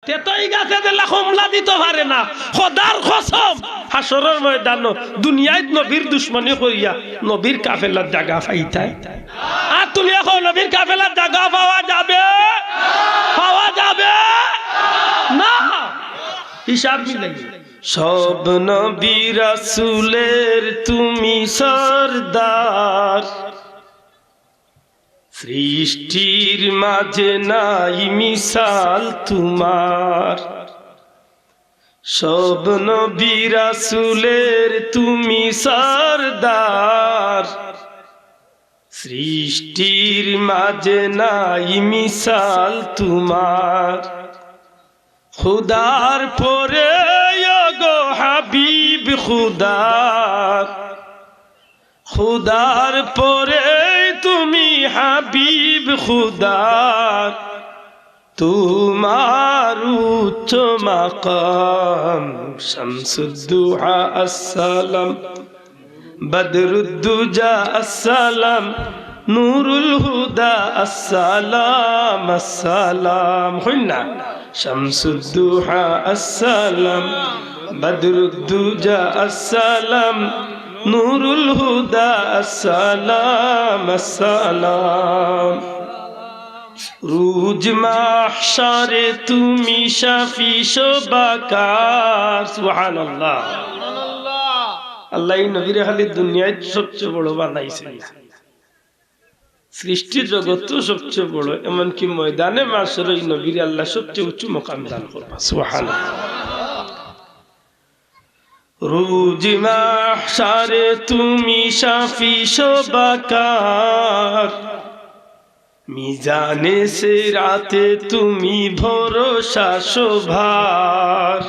তেতই গাছে দিলা কমলা দিতে পারে না খোদার কসম হাসরের ময়দান দুনিয়ায় নবীর দুশমনী করিয়া নবীর কাফেলার জায়গা পাইতাই আর তুমি এখন নবীর কাফেলার জায়গা পাওয়া যাবে না হিসাব মিলাই সব নবী রাসূলের তুমি সরদার সৃষ্টির মাঝে নাই মিসাল তোমার সব নবী রাসূলের তুমি সরদার সৃষ্টির মাঝে নাই মিসাল তোমার খুদার পরে গো হাবিব খুদার পরে তুমি হাবিব খুদার তোমার উচ্চ মাকাম শামসুদ্দুহা আসসালাম বদরুদ্দুজা আসসালাম নূরুল হুদা আসসালাম আসসালাম হইনা শামসুদ্দুহা আসসালাম বদরুদ্দুজা আসসালাম নূরুল হুদা আসসালাম আসসালাম রোজ মাহশারে তুমি শাফি শোবাকার সুবহানাল্লাহ আল্লাহ নবীর খালি দুনিয়ায় সবচেয়ে বড় বানাইছে সৃষ্টি জগৎ সবচেয়ে বড় এমনকি ময়দানে মাশরে নবীর আল্লাহ সবচেয়ে উচ্চ মকাম দান করবা সুবহানাল্লাহ রোজ মাহশারে তুমি শাফি শোবাকার মিজানে সিরাতে তুমি ভরসা শোভার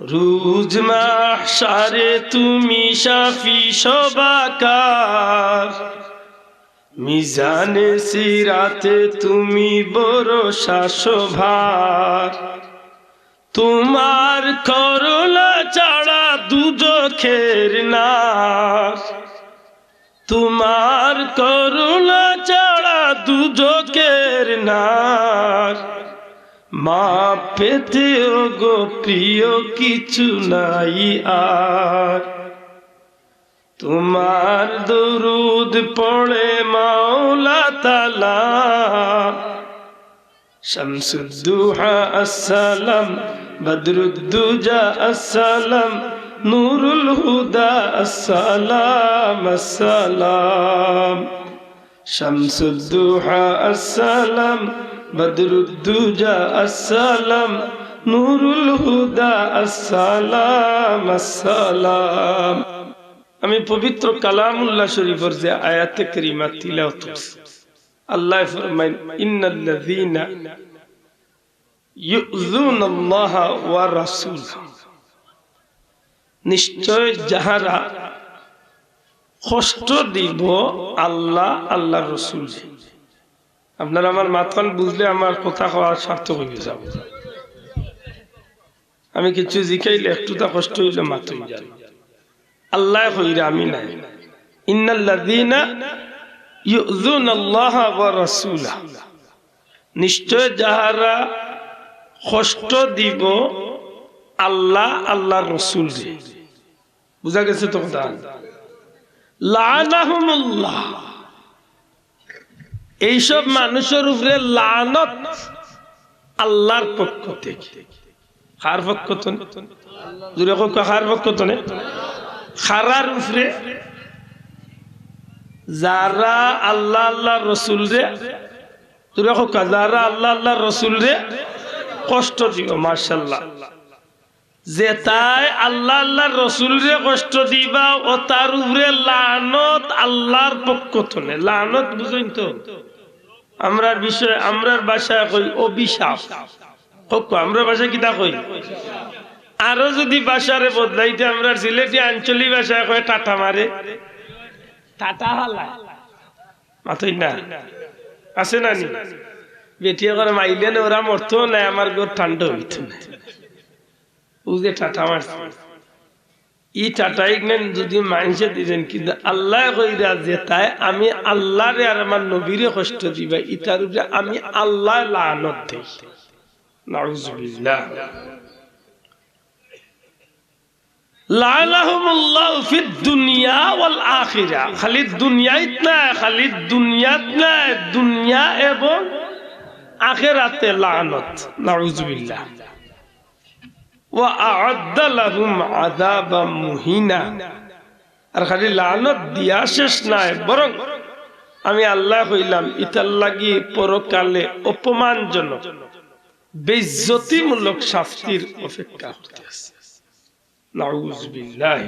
রোজ মাহশারে তুমি শাফি শোবাকার মিজানে সিরাতে তুমি ভরসা শোভার তোমার করুণা ছাড়া দুজখের নার তোমার করুণা ছাড়া দুজখের নার মা পেতে গো প্রিয় কিছু নাই আর তোমার দরুদ পড়ে মাওলা তাআলা শামসুদ্দুহা আসসালাম বদরুদ্দুজা আসসালাম নূরুল হুদা আসসালাম আসসালাম শামসুদ্দুহা আসসালাম বদরুদ্দুজা আসসালাম নূরুল হুদা আসসালাম আসসালাম আমি পবিত্র কালামুল্লাহ শরীফের যে আয়াতে কারিমা তিলাওয়াত করছি আল্লাহ ফরমায় ইন্নাল্লাযীনা ইউযুনাল্লাহ ওয়া রাসূলাহু নিশ্চয় যাহারা কষ্ট দিব আল্লাহ আল্লাহর রাসূল আপনারা আমার মাতখান বুঝলে আমার কথা কওয়ার সার্থক হয়ে যাবে আমি কিছু জিকাইলে একটুটা কষ্ট হইলে মাতই যায় আল্লাহ কইরা আমি নাই ইন্নাল্লাযীনা ইউযুনাল্লাহ ওয়া রাসূলাহু নিশ্চয় যাহারা কষ্ট দিব আল্লাহ আল্লাহর রাসূল রে বুঝা গেছে তো কথা লানাহুমুল্লাহ এইসব মানুষের উপরে লানত আল্লাহর পক্ষ থেকে কার পক্ষ থেকে জুরে কো কার পক্ষ থেকে খারার উপরে যারা আল্লাহ আল্লাহর রাসূল রে জুরে কো যারা আল্লাহ আল্লাহর রাসূল রে কষ্ট দিও মাশাআল্লাহ যে তাই আল্লাহ আল্লাহর রাসূল রে কষ্ট দিবা ও তার উপরে লানত আল্লাহর পক্ষ থেকে লানত বুঝেন তো আমরার বিষয় আমরার ভাষায় কই অভিশাপ হোক আমরার ভাষায় কিতা কই আরো যদি ভাষারে বদলাইতে আমরার সিলেটি আঞ্চলিক ভাষায় কই টাটা মারে টাটা হালা মাতই না আছে না নি বেটিয়া করে মাইলে না ওরা মরতো না আমার ঘর ঠান্ডা হইতো না বুঝে টাটা মারছে ই টাটাই নেন যদি মানুষে দিলেন কিন্তু আল্লাহ কইরা যে তাই আমি আল্লাহরে আর আমার নবীরে কষ্ট দিবা ইটার উপরে আমি আল্লাহ লানত দেই নাউযুবিল্লাহ। লাআনাহুমুল্লাহু ফিদ দুনিয়া ওয়াল আখিরা। খালি দুনিয়াত না, খালি দুনিয়াত না, দুনিয়া এবং আখিরাতে লানত। নাউযুবিল্লাহ। ওয়া আ'আদ্দা লাহুম আযাবাম মুহিনা। আর খালি লানত দিয়া শেষ নাই, বরং আমি আল্লাহ কইলাম ইতার লাগি পরকালে অপমানজনক বেইজ্জতিমূলক শাস্তির অপেক্ষা করতেছে। নাউযুবিল্লাহ।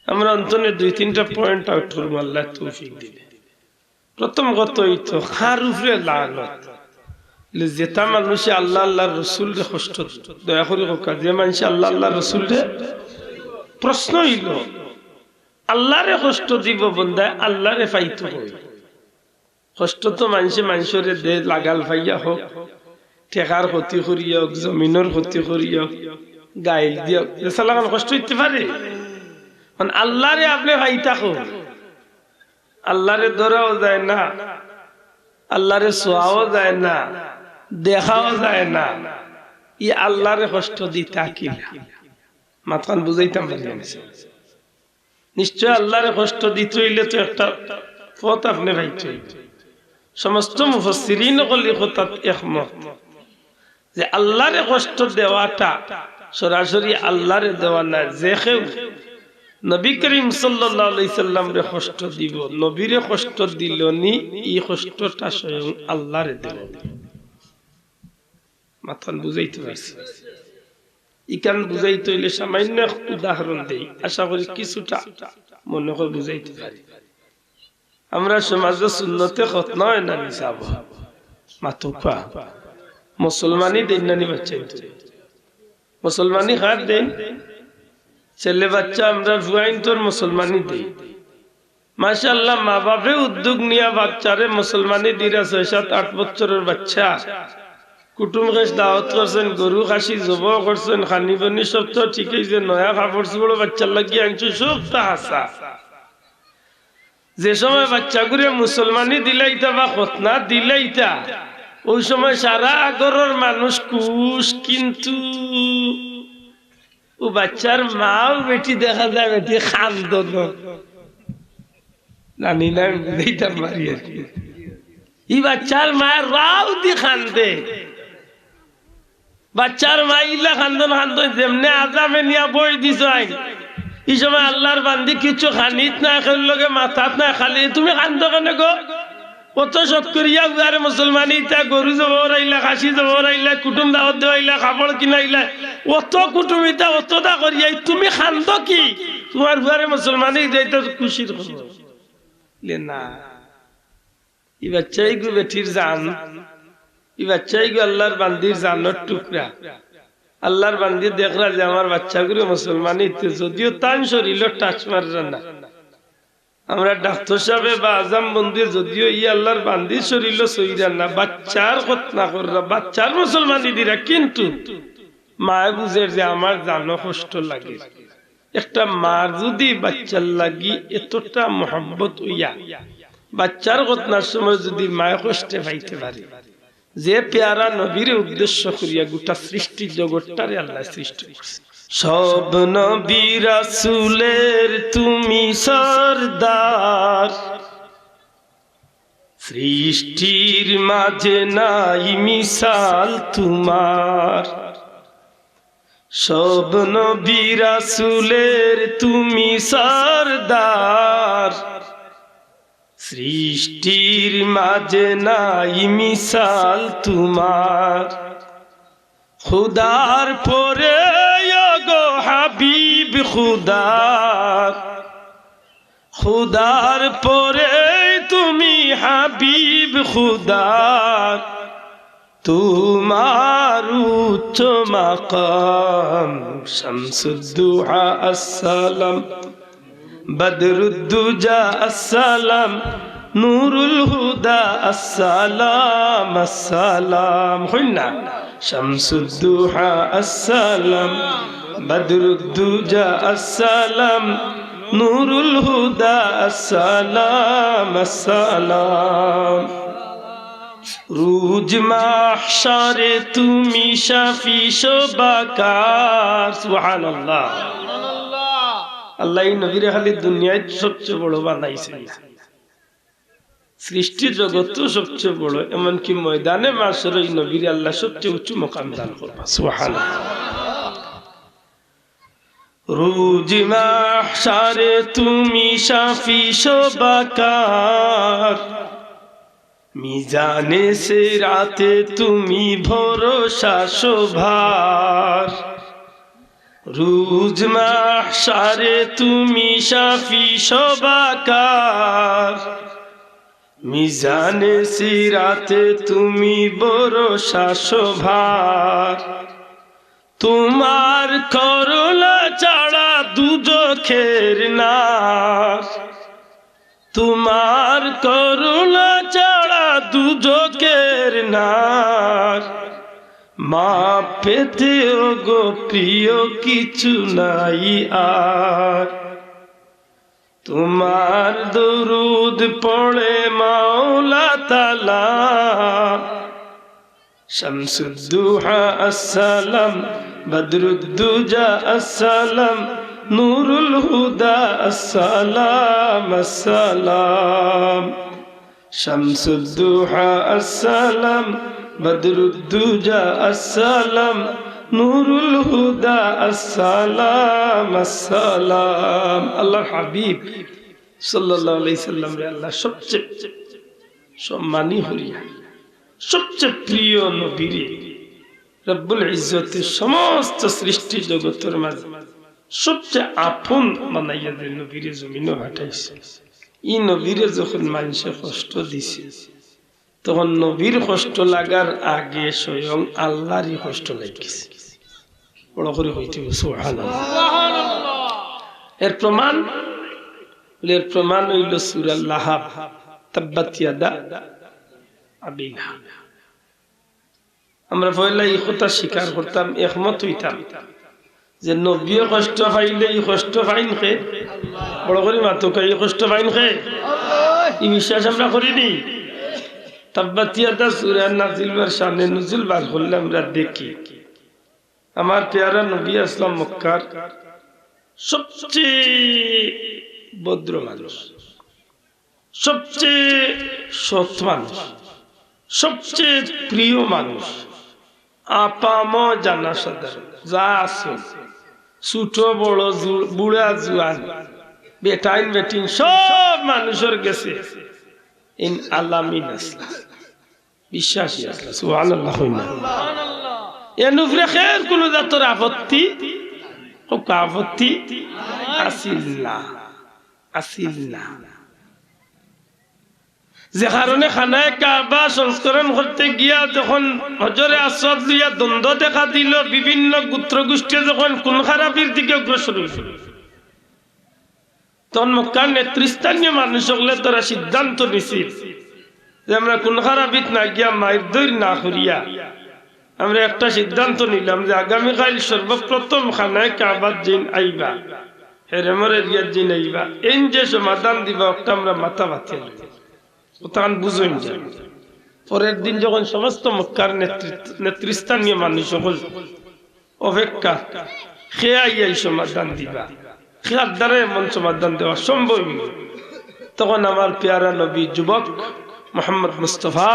আমরা অন্তনে দুই তিনটা পয়েন্ট আউট করব, আল্লাহ তৌফিক দিলে। প্রথম কথা হইতো খার উপরে লানত। যেটা মানুষে আল্লাহ আল্লাহর রাসূলকে কষ্ট দয়া করে হোক, যে মানুষে আল্লাহ আল্লাহর রাসূলকে প্রশ্ন হইল আল্লাহরে কষ্ট দিব বন্দা আল্লাহরে পাইতো হই। কষ্ট তো মানুষের দে লাগাল ভাইয়া হোক, ঠেকার ক্ষতি করিয়া হোক, জমিনের ক্ষতি করিয়া হোক, গাইল দিয়ক, লাগান কষ্ট হইতে পারে। আল্লাহরে আপনি ভাইতা হোক, আল্লাহরে ধরাও যায় না, আল্লাহরে ছোঁয়াও যায় না, দেখাও যায় না, ই আল্লাহরে কষ্ট দিতা কিনা মাথান বুঝাইতাম পারি। নিশ্চয় আল্লাহরে কষ্ট দিতে হইলে তো একটা পথ আপনি ভাইতে। সমস্ত মুফাসসিরিন কলি কথাত একমত যে আল্লাহরে কষ্ট দেওয়াটা সরাসরি আল্লাহরে দেওয়া না। যে কেউ নবী করিম সাল্লাল্লাহু আলাইহি সাল্লামরে কষ্ট দিব, নবীরে কষ্ট দিলনি, এই কষ্টটা স্বয়ং আল্লাহরে দেব। মাথান বুঝাইতে পারছি? ইকান বুঝাইতে হইলে সামান্য উদাহরণ দেই, আশা করি কিছুটা মনে করে বুঝাইতে পারি। আমরা সমাজে সুন্নতে খতনা হয় না নিসাব মাতুফা মুসলমানি দেন না নি বাচ্চা, মুসলমানি খার দেন ছেলে বাচ্চা আমরা ভুয়াইন তোর মুসলমানি দেই। মাশাআল্লাহ, মা বাপে উদ্যোগ নিয়া বাচ্চারে মুসলমানি দিরা 6-7-8 বছরের বাচ্চা কুটুম খেস দাওয়াত করছেন, গরু খাসি জব করছেন, খানি বনি সব তো ঠিকই, যে নয়া কাপড় চোপড় বাচ্চার লাগিয়ে আনছো সব তা হাসা। যে সময় বাচ্চা করে মুসলমানি দিলাইতা বা খতনা দিলাইতা, ওই সময় সারা আগরের মানুষ কুশ, কিন্তু ও বাচ্চার মাও বেটি দেখা যায় বেটি খান্দন নানি না বুঝাইতাম পারি আর কি। এই বাচ্চার মায়ের রাও দি খান্দে, বাচ্চার মা ইলা খান্দন খান্দন যেমনে আজামে নিয়া বই দিছ আইন। এই সময় আল্লাহর বান্দি কিছু খানিত না, খেল লগে মাথাত না, খালি তুমি খান্দ কেন গো? কত শখ করিয়া উয়ারে মুসলমানি, তা গরু জবর আইলা, খাসি জবর আইলা, কুটুম দাওয়াত দেওয়াইলা, কাপড় কিনাইলা, অত কুটুমিতা অতটা করিয়া তুমি খান্দ কি? তোমার উয়ারে মুসলমানি যাইতে খুশির খবর না। এই বাচ্চাই গো বেটির জান, এই বাচ্চাই গো আল্লাহর বান্দির জানের টুকরা। আল্লাহর বান্দি দেখরা যে আমার বাচ্চাগুলো মুসলমানি, যদিও তান শরীর টাচ মাররা না। আমরা ডাক্তার সাহেব বা আজম বন্দি যদিও ই আল্লাহর বান্দি শরীর সইরা না, বাচ্চার খতনা কররা, বাচ্চার মুসলমানি দিরা, কিন্তু মায় বুঝে যে আমার জানো কষ্ট লাগে। একটা মার যদি বাচ্চার লাগি এতটা মোহাম্মত হইয়া বাচ্চার খতনার সময় যদি মায় কষ্টে পাইতে পারে, যে পেয়ারা নবীর উদ্দেশ্য করিয়া গোটা সৃষ্টি জগৎটারে আল্লাহ সৃষ্টি করছে। সব নবী রাসূলের তুমি সরদার, সৃষ্টির মাঝে নাই মিসাল তোমার। সব নবী রাসূলের তুমি সরদার, সৃষ্টির মাঝে নাই মিসাল তোমার। খুদার পরে গো হাবিব খুদার, খুদার পরে তুমি হাবিব খুদার। তোমার উচ্চ মাকাম শামসুদ্দুহা আসসালাম, বদরুদ্দুজা আসসালাম, নূরুল হুদা আসসালাম আসসালাম। হইনা শামসুদ্দুহা আসসালাম, বদরুদ্দুজা আসসালাম, নূরুল হুদা আসসালাম আসসালাম। রোজ মাহশারে তুমি শাফি শোবাকার। সুবহানাল্লাহ। আল্লাহ এই নবীরে খালি দুনিয়ায় সবচেয়ে বড় বানাইছে, সৃষ্টি জগৎ সবচেয়ে বড়, এমনকি ময়দানে মাশার এই নবীরে আল্লাহ সবচেয়ে উচ্চ মুকাম দান করবা। সুবহানাল্লাহ। রোজ মাহশারে তুমি শাফি শোবাকার, মিজানে সিরাতে তুমি ভরসা শোভার। রোজ মাহশারে তুমি শাফি শোবাকার, মিজানে সিরাতে তুমি ভরসা শোভার। তোমার করুণা ছাড়া দুজখের নাশ, তোমার করুণা ছাড়া দুজখের নাশ। মা পেতে গো প্রিয় কিছু নাই আর, তোমার দরুদ পড়ে মাওলা তাআলা। শামসুদ্দুহা আসসালাম, বদরুদ্দুজা আসসালাম, নূরুল হুদা আসসালাম আসসালাম। শামসুদ্দুহা আসসালাম, বদরুদ্দুজা আসসালাম, নূরুল হুদা আসসালাম আসসালাম। আল্লাহর হাবিব সাল্লাল্লাহু আলাইহি সাল্লাম রে আল্লাহ সবচেয়ে সম্মানী হরিয়া, সবচেয়ে প্রিয় নবীরে রব্বুল ইজ্জতের সমস্ত সৃষ্টি জগতের মাঝে সবচেয়ে আপন বানাইয়া দেন নবীরে জমিনে পাঠাইছে। এই নবীরে যখন মানুষে কষ্ট দিছে, তখন নবীর কষ্ট লাগার আগে স্বয়ং আল্লাহরই কষ্ট লাগিছে। বড় করে হইতে সুবহানাল্লাহ। এর প্রমাণ হইল সূরা লাহাব, তাব্বাত ইয়াদা আবি লাহাব। আমরা পয়লা এই কথা স্বীকার করতাম, একমত হইতাম যে নবীও কষ্ট পাইলে এই কষ্ট পাইন খে। বড় করে মাতুকা এই কষ্ট পাইন খে, এই বিশ্বাস আমরা করিনি। তাব্বাত ইয়াদা সূরা নাজিল বার শানে নুজুল বার করলে আমরা দেখি আমার পেয়ারা নবী আসলাম মক্কার সবচেয়ে ভদ্র মানুষ, সবচেয়ে সৎ মানুষ, সবচেয়ে প্রিয় মানুষ, আপাম জানা সাধারণ যা আছে, ছোট বড় বুড়া জুয়ান বেটাইন বেটিন সব মানুষের গেছে ইন আলামিন আসলা, বিশ্বাসী আসলা। সুবহানাল্লাহ। এর উপরে খের কোন জাতর আপত্তি আপত্তি আসিল না। যে কারণে খানায় কাবা সংস্করণ করতে গিয়া যখন হজরে আসওয়াদ লইয়া দ্বন্দ্ব দেখা দিল, বিভিন্ন গোত্র গোষ্ঠী যখন কোন খারাপির দিকে অগ্রসর হইল, তখন মক্কার নেতৃস্থানীয় মানুষ হলে তারা সিদ্ধান্ত নিছিল যে আমরা কোন খারাপিত না গিয়া মায়ের দৈর না করিয়া আমরা একটা সিদ্ধান্ত নিলাম যে আগামীকাল সর্বপ্রথম খানায় কাবার জিন আইবা, হেরেমর এরিয়ার জিন আইবা, এই যে সমাধান দিবা একটা আমরা মাথা বাতিল তখন বুঝুন যায়। পরের দিন যখন সমস্ত মক্কার নেতৃস্থানীয় মানুষ সকল অপেক্ষা খেয়াই সমাধান দিবা, খেয়ার দ্বারা এমন সমাধান দেওয়া সম্ভব, তখন আমার পেয়ারা নবী যুবক মুহাম্মদ মুস্তাফা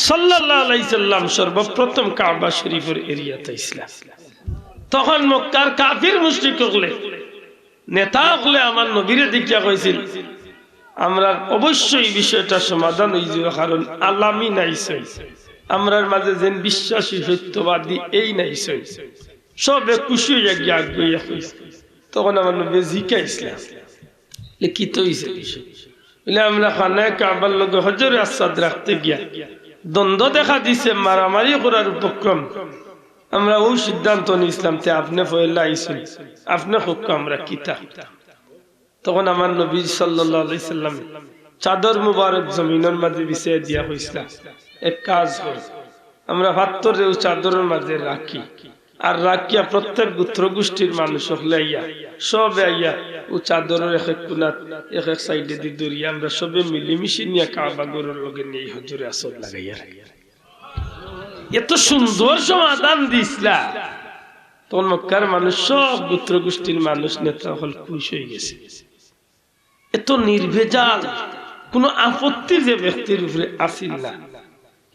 সাল্লাল্লাহু আলাইহি সাল্লাম সর্বপ্রথম কাবা শরীফের এরিয়াতে ইসলাম। তখন মক্কার কাফির মুশরিক হলে নেতা হলে আমার নবীরে দেখিয়া কইছিল আমরা অবশ্যই বিষয়টা সমাধান হয়ে যাবে, কারণ আলামিন আইছে আমরার মাঝে যেন বিশ্বাসী সত্যবাদী এই নাইছে, সবে খুশি হইয়া গিয়া আগুইয়া কইছে। তখন আমার নবী জিজ্ঞাসা লিখিত হইছে বিষয় বলে আমরা খানায় কাবার লগে হজরে আসওয়াদ রাখতে গিয়া দ্বন্দ্ব দেখা দিছে, মারামারি করার উপক্রম, আমরা ওই সিদ্ধান্ত নিয়েছিলাম তে আপনি পয়লা আইছেন, আপনি হোক আমরা কিতা। তখন আমার নবী সাল্লাল্লাহু আলাইহি সাল্লাম চাদর মুবারক জমিনের মাঝে বিছিয়ে দিয়া হইছিল, এক কাজ কর আমরা ভাত্তরে চাদরের মাঝে রাখি, আর রাখিয়া প্রত্যেক গোত্র গোষ্ঠীর মানুষ হলে আইয়া সবে আইয়া ও চাদরের এক এক কোনাত এক এক সাইডে দি দরিয়া আমরা সবে মিলিমিশি নিয়ে কাবা গরুর লগে নিয়ে হজুরে আসর লাগাইয়া এত সুন্দর সমাধান দিসলা। তখন মক্কার মানুষ সব গোত্র গোষ্ঠীর মানুষ নেতা হল খুশি হয়ে গেছে। এত নির্ভেজাল কোন আপত্তি যে ব্যক্তির উপরে আসিল না।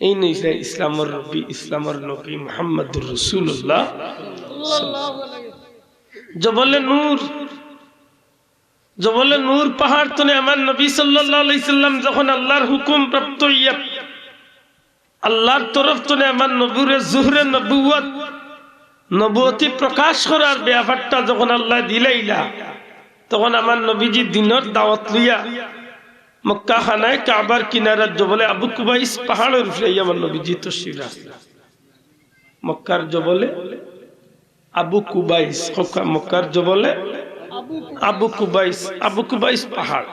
এই নইছে ইসলামের রবি ইসলামের নবী মুহাম্মদুর রাসূলুল্লাহ জবলে নূর পাহাড় তনে আমার নবী সাল্লাল্লাহু আলাইহি সাল্লাম যখন আল্লাহর হুকুম প্রাপ্ত হইয়া আল্লাহর তরফ তনে আমার নবুরে জুহরে নবুয়তি প্রকাশ করার ব্যাপারটা যখন আল্লাহ দিলাইলা তখন আমার নবীজি দিনের দাওয়াত লইয়া মক্কা খানায় কাবার কিনারার জবলে আবু কুবাইস পাহাড়ের উপরে আমার নবীজি তশরিফ রাখলেন। মক্কার জবলে আবু কুবাইস, মক্কার জবলে আবু কুবাইস পাহাড়।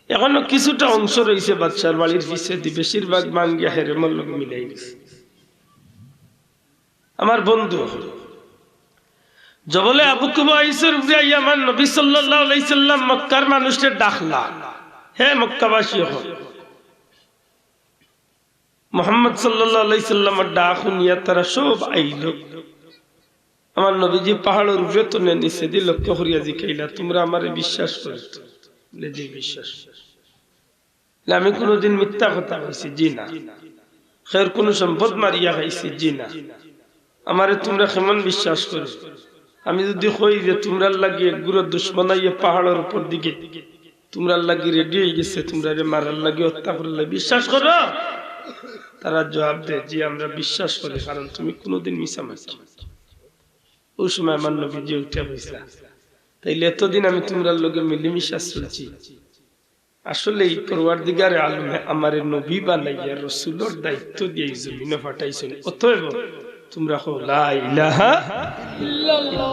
এখনো কিছুটা অংশ রয়েছে বাদশার বাড়ির পিছে, বেশিরভাগ মাঙ্গিয়া হেরেমল মিলাই গেছে। আমার বন্ধু জবলে আবু কুবাইসের উপরে আমার নবী সাল্লাল্লাহু আলাইহি সাল্লাম মক্কার মানুষকে ডাকলা, হে মক্কাবাসী হল মুহাম্মদ সাল্লাল্লাহু আলাইহি সাল্লামের ডাক শুনিয়া তারা সব আইল। আমার নবীজি পাহাড়ের উপরে তো নিচে দিয়ে লক্ষ্য করিয়া জিকাইলা, তোমরা আমারে বিশ্বাস করতো? জি বিশ্বাস। আমি কোনোদিন মিথ্যা কথা কইছি? জি না। খের কোন সম্পদ মারিয়া খাইছি? জি না। আমারে তোমরা কেমন বিশ্বাস করো? আমি যদি কই যে তোমরা লাগিয়ে গুরু দুশ্মন আইয়া পাহাড়ের উপর দিকে তোমরা লাগি রেডি হয়ে গেছে, তোমরা মারার লাগে হত্যা করলে বিশ্বাস করো? তারা জবাব দেয়, জি আমরা বিশ্বাস করি, কারণ তুমি কোনোদিন মিছা মারছো। ওই সময় আমার নবীজি উঠে বসলা, তাইলে এতদিন আমি তোমরা লোকে মিলিমিশা চলছি, আসলে এই পরওয়ারদিগারে আলমে আমারে নবী বানাইয়া রাসূলের দায়িত্ব দিয়ে জমিনে পাঠাইছেন, অতএব তোমরা কও লা ইলাহা ইল্লাল্লাহ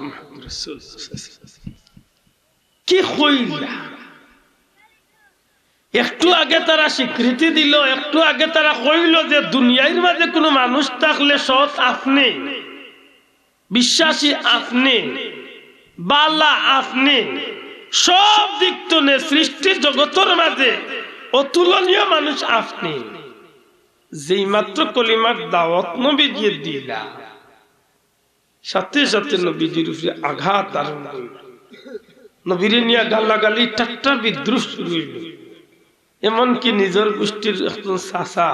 মুহাম্মাদুর রাসূলুল্লাহ। কি হইলা? একটু আগে তারা স্বীকৃতি দিল, একটু আগে তারা কইল যে দুনিয়ার মাঝে কোনো মানুষ থাকলে সৎ আপনি, বিশ্বাসী আপনি, বালা আপনি, সব দিক থেকে সৃষ্টি জগতের মাঝে অতুলনীয় মানুষ আপনি। যেই মাত্র কলিমার দাওয়াত নবীজি দিলা, সাথে সাথে নবীজির উপরে আঘাত আরম্ভ হইল। নবীরে নিয়ে গালাগালি ঠাট্টা বিদ্রুপ শুরু হইল। এমনকি নিজের গোষ্ঠীর একজন চাচা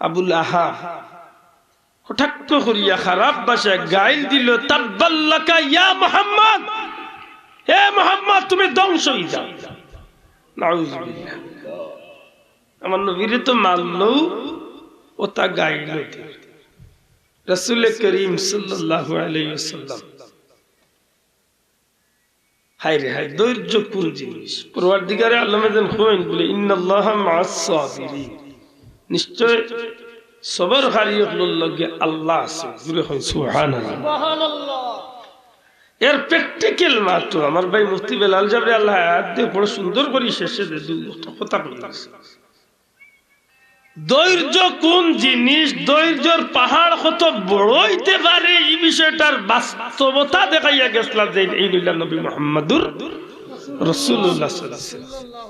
আবুল আহাব কটাক্ষ করিয়া খারাপ ভাষায় গাইল দিল, তাব্বাল্লাকা ইয়া মুহাম্মদ, হে মুহাম্মদ তুমি ধ্বংস হয়ে যাও। নাউযুবিল্লাহ। আমার নবীরে তো মারলো, ও তা গাইল। রাসূল করিম সাল্লাল্লাহু আলাইহি ওয়াসাল্লাম, হায় রে হায়, ধৈর্য কোন জিনিস! পরওয়ারদিগারে আলম যেন কইন বলে, ইন্নাল্লাহা মা'আস সাবিরিন, নিশ্চয় সবরকারীদের লগে আল্লাহ আছে। জুরে কই সুবহানাল্লাহ, সুবহানাল্লাহ। এর প্র্যাকটিক্যাল মাত্র আমার ভাই মুফতি বেলাল জাবরি আল্লাহ আয়াত দিয়ে বড় সুন্দর করে শেষে কথা বলেছে। ধৈর্য কোন জিনিস, ধৈর্যর পাহাড় কত বড় হইতে পারে, এই বিষয়টার বাস্তবতা দেখাইয়া গেছলা যে এই নিলা নবী মুহাম্মদুর রাসূলুল্লাহ সাল্লাল্লাহু আলাইহি ওয়াসাল্লাম।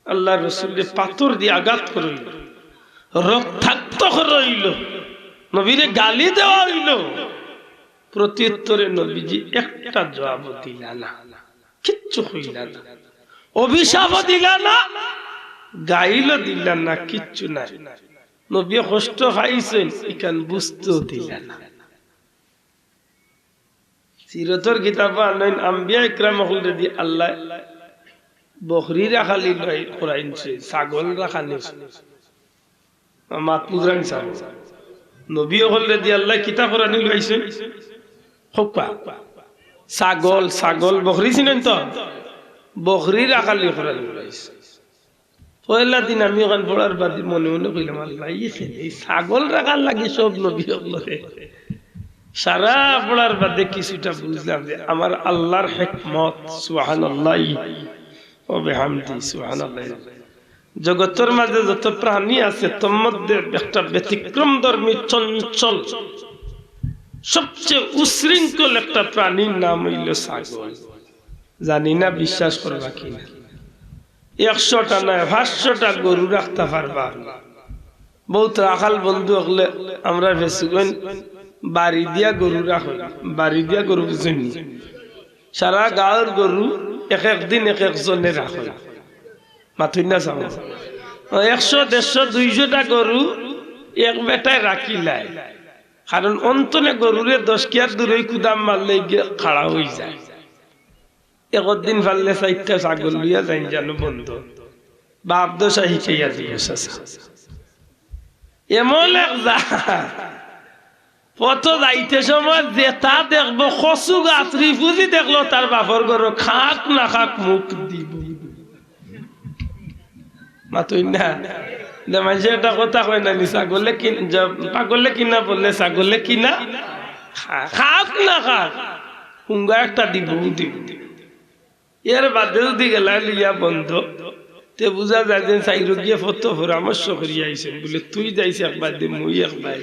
আল্লাহর রাসূলকে পাথর দিয়ে আঘাত করিল, রক্তাক্ত করিল, নবীরে গালি দেওয়া হইল। প্রত্যুত্তরে নবীজি একটা জবাব দিলা না, কিচ্ছু হইলা না, অভিশাপ দিলা না, গাইল দিলা না, কিচ্ছু নাই। নবী কষ্ট পাইছেন, এখান বুঝতেও দিলা না। সিরতর কিতাব আনইন আম্বিয়া ইকরাম হল দি আল্লাহ বকরি রাখালি লই কোরআনছে, ছাগল রাখানি মাত পুরান ছাগল। নবী হল দি আল্লাহ কিতাব কোরআনি লইছে হপা ছাগল, ছাগল বকরি চিনেন তো, বকরি রাখালি কোরআন লইছে। পয়লা দিন আমি ওখান পড়ার বাদ মনে মনে কইলাম, আল্লাহ এই ছাগল রাখার লাগে সব নবী হলে। সারা পড়ার বাদে কিছুটা বুঝলাম যে আমার আল্লাহর হিকমত, সুবহানাল্লাহ ওয়া বিহামদি, সুবহানাল্লাহ। জগতের মাঝে যত প্রাণী আছে তোর মধ্যে একটা ব্যতিক্রম ধর্মী চঞ্চল সবচেয়ে উশৃঙ্খল একটা প্রাণীর নাম হইল ছাগল। জানি না বিশ্বাস করবা কিনা, 100টা নয় 500টা গরু রাখতে পারবা। বহুত রাখাল বন্ধু হলে আমরা বেশিক্ষণ বাড়ি দিয়া গরু রাখ, বাড়ি দিয়া গরু বুঝেন, সারা গাঁৱৰ গরু এক একদিন এক একজনে রাখে, মাথুই না চাও 100 150 200টা গরু এক বেটায় রাখিলাই, কারণ অন্তনে গরুরে 10 কিয়ার দূরে কুদাম মারলে খাড়া হয়ে যায়। একদিন ফাললে 4টা ছাগল লইয়া যাই জানো বন্ধু, বাপ দশা শিখাইয়া দিয়ে এমন এক পথ যাইতে সময় যেটা দেখবো কচু গাছ রিফুজি দেখলো তার বাপর ঘর খাক না খাক মুখ দিব। মাতুই না মানুষের একটা কথা কয় না, ছাগলে পাগলে কিনা বললে ছাগলে কিনা খাক না খাক হুঙ্গা একটা দিব দিব। এর বাদে যদি গেলা লিয়া বন্ধ তে বুঝা যায় যে চাইর গিয়ে ফত পরামর্শ করিয়া আইছেন বলে তুই যাইছি একবার দে মুই একবার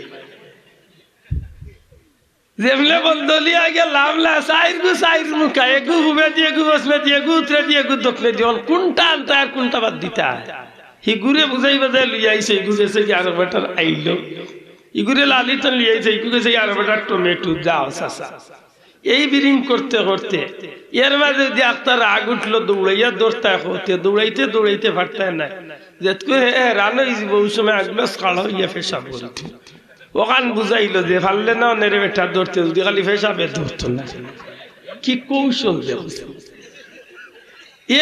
যেমলে বন্ধ লিয়া গেলাম না চাইর মুখা এগু ঘুমে দিয়ে গু বসমে দিয়ে গু উতরে দিয়ে গু দক্ষিণে দিয়ে কোনটা আনতা আর কোনটা বাদ দিতা হিগুরে বুঝাই বাজায় লিয়া আইছে হিগু গেছে কি আরো বেটার আইলো ইগুরে লালিতন লিয়া আইছে হিগু গেছে আরো বেটার টমেটো যাও চাচা। এই বিরিং করতে করতে এর মাঝে যদি আক্তার আগ উঠলো দৌড়াইয়া দৌড়তায় হতে দৌড়াইতে দৌড়াইতে পারতায় না যেতকে রান হয়ে যাব ওই সময় আগলে কাল হইয়া পেশাব করতে ওখান বুঝাইলো যে পারলে না নেড়ে বেটা দৌড়তে যদি খালি পেশাবে ধরতো না। কি কৌশল দেখো।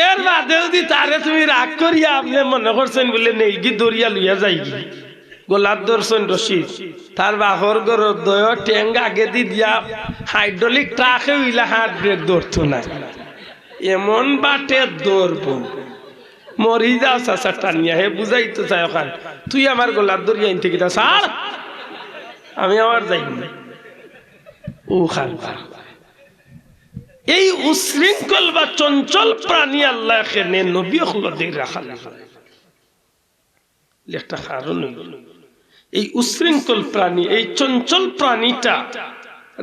এর বাদে যদি তারে তুমি রাগ করিয়া আপনি মনে করছেন বলে নেই গি দৌড়িয়া লইয়া যাই গি গোলাপ দর্শন রশিদ তার বাহর গর দয় ট্যাং আগে দি দিয়া হাইড্রোলিক ট্রাকে উইলা হাত ব্রেক ধরতো না, এমন বাটে দৌড়ব মরি যাও চাচা টানিয়া হে বুঝাইতো চাই ওখান তুই আমার গোলাপ দরিয়া আনতে গিয়া স্যার আমি আমার যাই ও খান। এই উশৃঙ্খল বা চঞ্চল প্রাণী আল্লাহ এখানে নবী হলদের রাখা একটা কারণ হইল এই উশৃঙ্খল প্রাণী এই চঞ্চল প্রাণীটা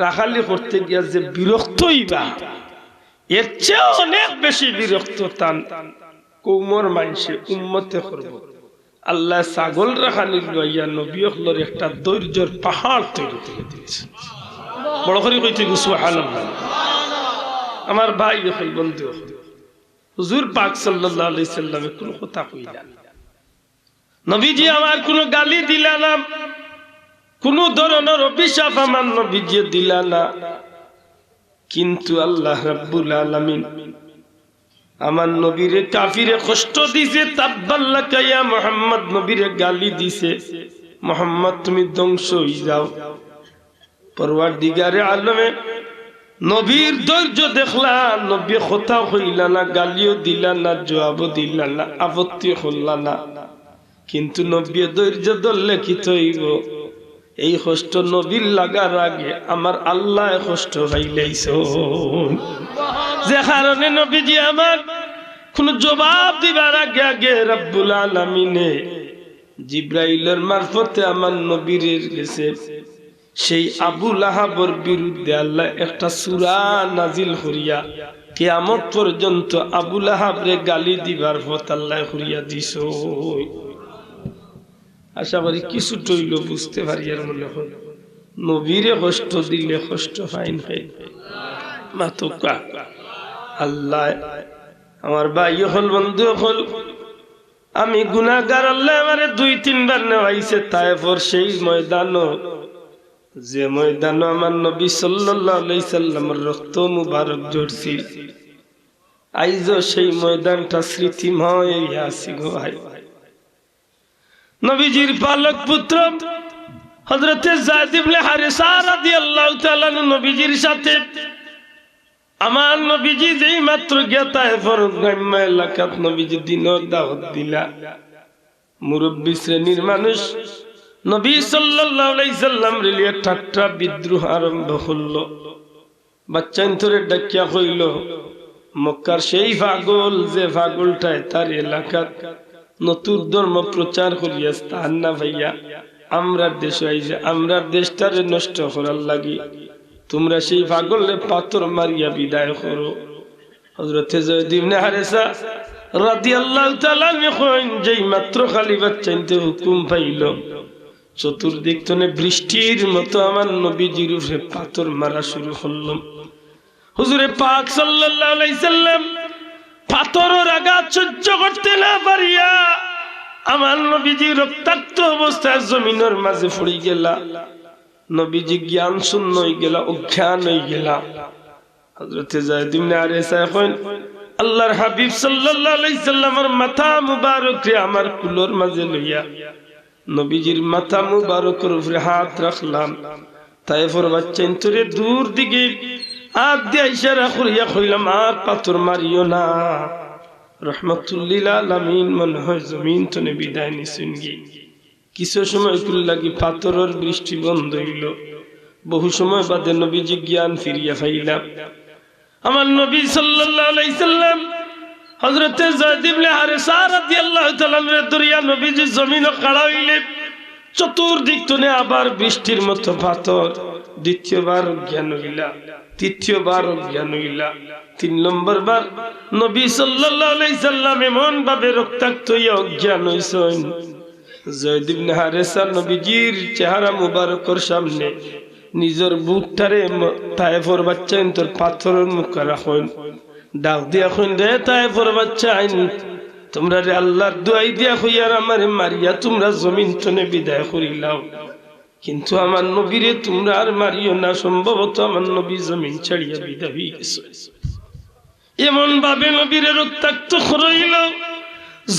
রাখালি করতে গিয়া যে বিরক্ত হইবা এর চেয়ে অনেক বেশি বিরক্ত তান কৌমর মানুষে উম্মতে করব। আল্লাহ ছাগল রাখানি লইয়া নবী হলর একটা ধৈর্যের পাহাড় তৈরি করে দিয়েছে। বড় করে কইতে সুবহানাল্লাহ। আমার ভাই হল বন্ধু হুজুর পাক সাল্লাল্লাহু আলাইহি সাল্লামে কোন কথা কইলা নবীজি আমার কোন গালি দিলা না, কোন ধরনের অভিশাপ আমার নবীজি দিলা না, কিন্তু আল্লাহ রাব্বুল আলামিন আমার নবীরে কাফিরে কষ্ট দিছে তাব্বাল্লাকা ইয়া মুহাম্মদ নবীরে গালি দিছে মুহাম্মদ তুমি ধ্বংস হই যাও। পরওয়ারদিগারে আলমে নবীর ধৈর্য দেখলা, নবী কথা কইলা না, গালিও দিলা না, জবাবও দিলা না, আপত্তি করলা না, কিন্তু নবী ধৈর্য ধরলে কি হইব? এই কষ্ট নবীর লাগার আগে আমার আল্লাহ কষ্ট পাইলাইছো, যে কারণে নবীজি আমার কোন জবাব দিবার আগে আগে রব্বুল আলামিনে জিব্রাইলের মারফতে আমার নবীর গেছে সেই আবু লাহাবের বিরুদ্ধে আল্লাহ একটা সূরা নাজিল করিয়া কিয়ামত পর্যন্ত আবু লাহাবরে গালি দিবার পথ আল্লাহ করিয়া দিছো। আশা করি কিছু টইল বুঝতে পারি। আর মনে হয় নবীরে কষ্ট দিলে কষ্ট পাইন হয় মাতুকা আল্লাহ। আমার ভাই হল বন্ধু হল আমি গুনাহগার, আল্লাহ আমারে 2-3 বার নেওয়াইছে তায়েফের সেই ময়দান, যে ময়দান আমার নবী সাল্লাল্লাহু আলাইহি সাল্লামের রক্ত মুবারক ঝরছিল। আইজো সেই ময়দানটা স্মৃতিময় আছে গো ভাই। নবীজির পালক পুত্র হযরত যায়েদ ইবনে হারিসা রাদিয়াল্লাহু তাআলা নবীজির সাথে আমার নবীজি যেই মাত্র গেতায় ফরগ্রাম এলাকাত নবীজি দিনের দাওয়াত দিলা, মুরব্বী শ্রেণীর মানুষ নবী সাল্লাল্লাহু আলাইহি সাল্লাম রিলিয়া ঠাট্টা বিদ্রোহ আরম্ভ হলো। বাচ্চা ইন্তরে ডাকিয়া কইল মক্কার সেই পাগল যে পাগলটায় তার এলাকাত নতুন ধর্ম প্রচার করিয়া স্থান না ভাইয়া আমরা দেশে আইছে, আমরা দেশটারে নষ্ট করার লাগি তোমরা সেই পাগলে পাথর মারিয়া বিদায় করো। হযরত যায়েদ ইবনে হারেসা রাদিয়াল্লাহু তাআলা কইন যেই মাত্র খলিফার চাইতে হুকুম পাইল চতুর্দিক থেকে বৃষ্টির মতো আমার নবীজির উপরে পাথর মারা শুরু করলো। হুজুরে পাক সাল্লাল্লাহু আলাইহি সাল্লাম পাথরের আঘাত সহ্য করতে না পারিয়া আমার নবীজি রক্তাক্ত অবস্থায় জমিনের মাঝে পড়ে গেলা। নবীজি জ্ঞান শূন্য হয়ে গেলা, অজ্ঞান হয়ে গেলা। হযরত যায়েদ ইবনে হারেসা কইন আল্লাহর হাবিব সাল্লাল্লাহু আলাইহি সাল্লামের মাথা মুবারক রে আমার কুলোর মাঝে লইয়া নবীজির মাথা মুবারকের উপরে হাত রাখলাম। তায়েফের বাচ্চা ইন্তরে দূর দিকে হাত দিয়ে ইশারা করিয়া কইলাম আর পাথর মারিও না। রহমাতুল লিল আলামিন মনে হয় জমিন তনে বিদায় নিছেন গি। কিছু সময় কুল লাগি পাথরের বৃষ্টি বন্ধ হইল। বহু সময় বাদে নবীজি জ্ঞান ফিরিয়া পাইলাম। আমার নবী সাল্লাল্লাহু আলাইহি সাল্লাম হযরত যায়েদ ইবনে হারেসা রাদিয়াল্লাহু তাআলা দরিয়া নবীজি জমিনে খাড়া হইলে চতুর্দিক থেকে আবার বৃষ্টির মতো পাথর। দ্বিতীয়বার জ্ঞান হইলা, তৃতীয়বার জ্ঞান হইলা, 3 নম্বর বার নবী সাল্লাল্লাহু আলাইহি সাল্লাম এমন ভাবে রক্তাক্ত হইয়া অজ্ঞান হইছেন যায়েদ ইবনে হারেসা নবীজির চেহারা মুবারকের সামনে নিজের বুকটারে তায়েফের বাচ্চা তোর পাথরের মুখে রাখেন, ডাক দিয়া কইন রে তায়েফের বাচ্চা আইন তোমরা রে আল্লাহর দুআই দিয়া কইয়ার আমারে মারিয়া তোমরা জমিন তনে বিদায় করিলাও, কিন্তু আমার নবীরে তোমরা আর মারিও না। সম্ভবত আমার নবী জমিন ছাড়িয়া বিদায় হয়ে গেছে। এমন ভাবে নবীরে রক্তাক্ত করাইল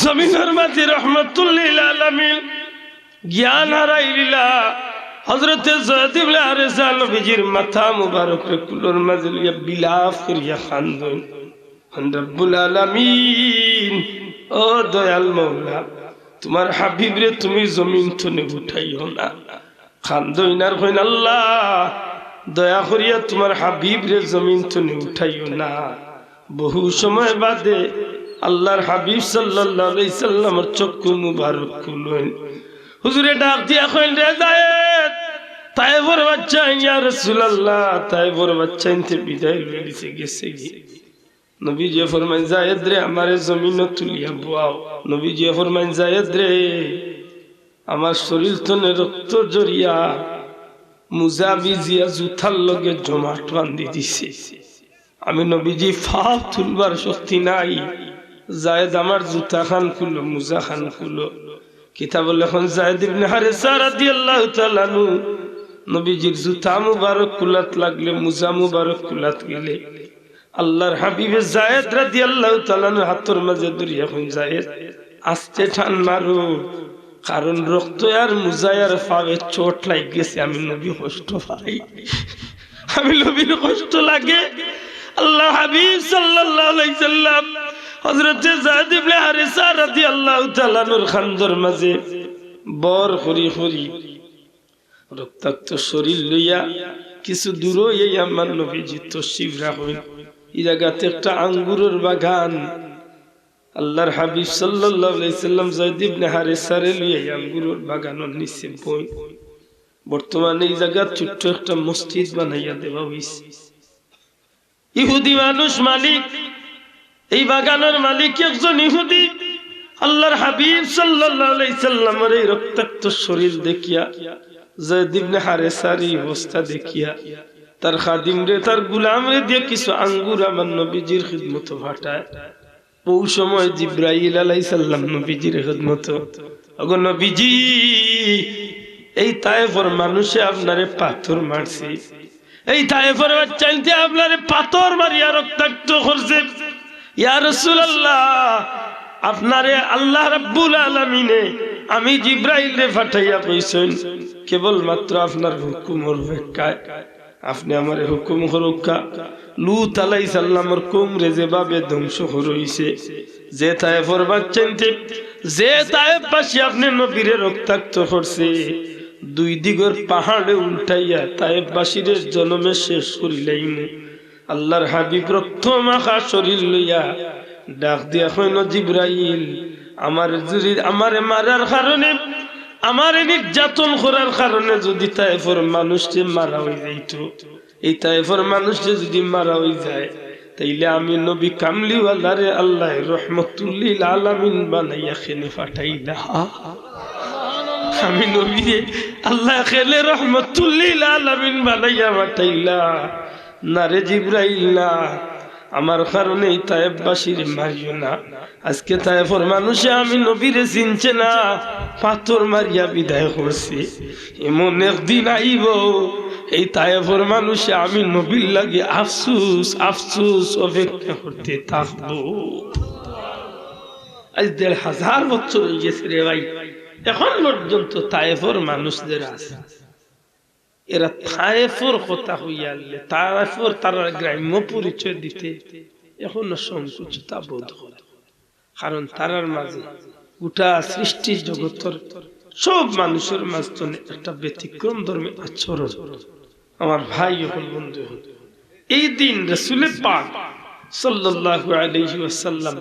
জমিনের মাঝে রহমাতুল লিল আলামিন জ্ঞান হারাইলা। হযরত যায়েদ ইবনে হারেসা নবীজির মাথা মুবারক রে কুলোর মাঝে লইয়া বিলাপ করিয়া কান্দন, রব্বুল আলামিন ও দয়াল মাওলা তোমার হাবিব রে তুমি জমিন থেকে উঠাইও না। কান্দইন আর কইন আল্লাহ দয়া করিয়া তোমার হাবিব রে জমিন থেকে উঠাইও না। বহু সময় বাদে আল্লাহর হাবিব সাল্লাল্লাহু আলাইহি সাল্লামের চক্ষু মুবারক খুললেন। হুজুরে ডাক দিয়া কইন রে যায়েদ তায়েফের বাচ্চা ইয়া রাসূলুল্লাহ তায়েফের বাচ্চা ইনতে বিদায় লইয়া দিছে গেছে গি। নবীজি ফরমান যায়েদ রে আমারে জমিনে তুলিয়া বুয়াও। নবীজি ফরমান যায়েদ রে আমার শরীর তনে রক্ত জড়িয়া মুজাবিজিয়া জুতার লগে জমাট বান্ধি দিছে। আমি নবীজি ফা তুলবার শক্তি নাই। যায়েদ আমার জুতা খান খুলো, মুজা খান খুলো। কিতাব লেখন যায়েদ ইবনে হারেসা রাদিয়াল্লাহু তাআলা আনহু নবীজির জুতা মুবারক কুলাত লাগলে, মুজা মুবারক কুলাত গেলে আল্লাহর হাবিবে যায়েদ রাদিয়াল্লাহু তাআলা আনহু হাতের মাঝে ধরিয়া কইন যায়েদ আস্তে টান মারো, কারণ রক্ত আর মুজা আর পায়ে চোট লাগ গেছে। আমি নবী কষ্ট পাই, আমি নবীর কষ্ট লাগে। আল্লাহ হাবিব সাল্লাল্লাহু আলাইহি সাল্লাম হযরত যায়েদ ইবনে হারেসা রাদিয়াল্লাহু তাআলা আনহুর খানজর মাঝে বর হরি হরি রক্তাক্ত শরীর লইয়া কিছু দূরে এই আমার নবীজি তশরিফ রাখেন। এই জায়গাতে একটা আঙ্গুরের বাগান। আল্লাহর হাবিব সাল্লাল্লাহু আলাইহি সাল্লাম যায়েদ ইবনে হারেসার লইয়া আঙ্গুরের বাগানের নিচে বই। বর্তমানে এই জায়গা ছোট্ট একটা মসজিদ বানাইয়া দেওয়া হইছে। ইহুদি মানুষ মালিক, এই বাগানের মালিক একজন ইহুদি। আল্লাহর হাবিব সাল্লাল্লাহু আলাইহি সাল্লামের এই রক্তাক্ত শরীর দেখিয়া যায়েদ ইবনে হারেসার এই অবস্থা দেখিয়া তার খাদিমরে তার গোলামরে দিয়ে কিছু আঙ্গুর আমার নবীজির খিদমতে পাঠায়। ওই সময় জিবরাইল আলাইহিস সালাম নবীজির খিদমতে, ওগো নবীজি এই তায়েফের মানুষে আপনারে পাথর মারছে, এই তায়েফের বাচ্চাইতে আপনারে পাথর মারিয়া রক্তাক্ত করছে। ইয়া রাসূলুল্লাহ আপনারে আল্লাহ রাব্বুল আলামিনে আমি জিবরাইল রে পাঠাইয়া কইছেন কেবল মাত্র আপনার হুকুমের অপেক্ষায় আপনি আমারে হুকুম করুকা। লূত আলাইহিস সালামের কওম রে যেভাবে ধ্বংস হইছে, যে তায়েফের বাচ্চাইতে যে তায়েফবাসী আপনি নবীরে রক্তাক্ত করছে, দুই দিগর পাহাড়ে উল্টাইয়া তায়েফবাসীর জন্মে শেষ করিলাম। আল্লাহর হাবিব রক্ত মাখা শরীর লইয়া ডাক দিয়া কইল জিবরাইল আমারে মারার কারণে, আমারে নির্যাতন করার কারণে যদি তায়েফের মানুষকে মারা হয়ে যাইত, এই তায়েফের মানুষ যদি মারা হয়ে যায় তাইলে আমি নবী কামলিওয়ালারে আল্লাহ রহমতুল্লিল আলামিন বানাইয়া খেনে পাঠাইলা। আমি নবীরে আল্লাহ খেলে রহমতুল্লিল আলামিন বানাইয়া পাঠাইলা না রে জিবরাইল না। আমার কারণে এই তায়েফবাসীর মারিও না। আজকে তায়েফের মানুষে আমি নবীরে চিনছে না, পাথর মারিয়া বিদায় করছে। এমন একদিন আইব এই তায়েফের মানুষে আমি নবীর লাগে আফসুস আফসুস অপেক্ষা করতে থাকবো। আজ ১,৫০০ বছর হয়ে গেছে রে ভাই, এখন পর্যন্ত তায়েফের মানুষদের আছে এরা তায়েফের কথা হইয়া তায়েফের তারা গ্রাম্য পরিচয় দিতে এখনো সংকুচতা বোধ করে। কারণ তারার মাঝে গোটা সৃষ্টি জগতের সব মানুষের মাঝখানে একটা ব্যতিক্রম ধর্মী আচরণ। আমার ভাই এখন বন্ধু, এই দিন রাসূল পাক সাল্লাল্লাহু আলাইহি ওয়াসাল্লাম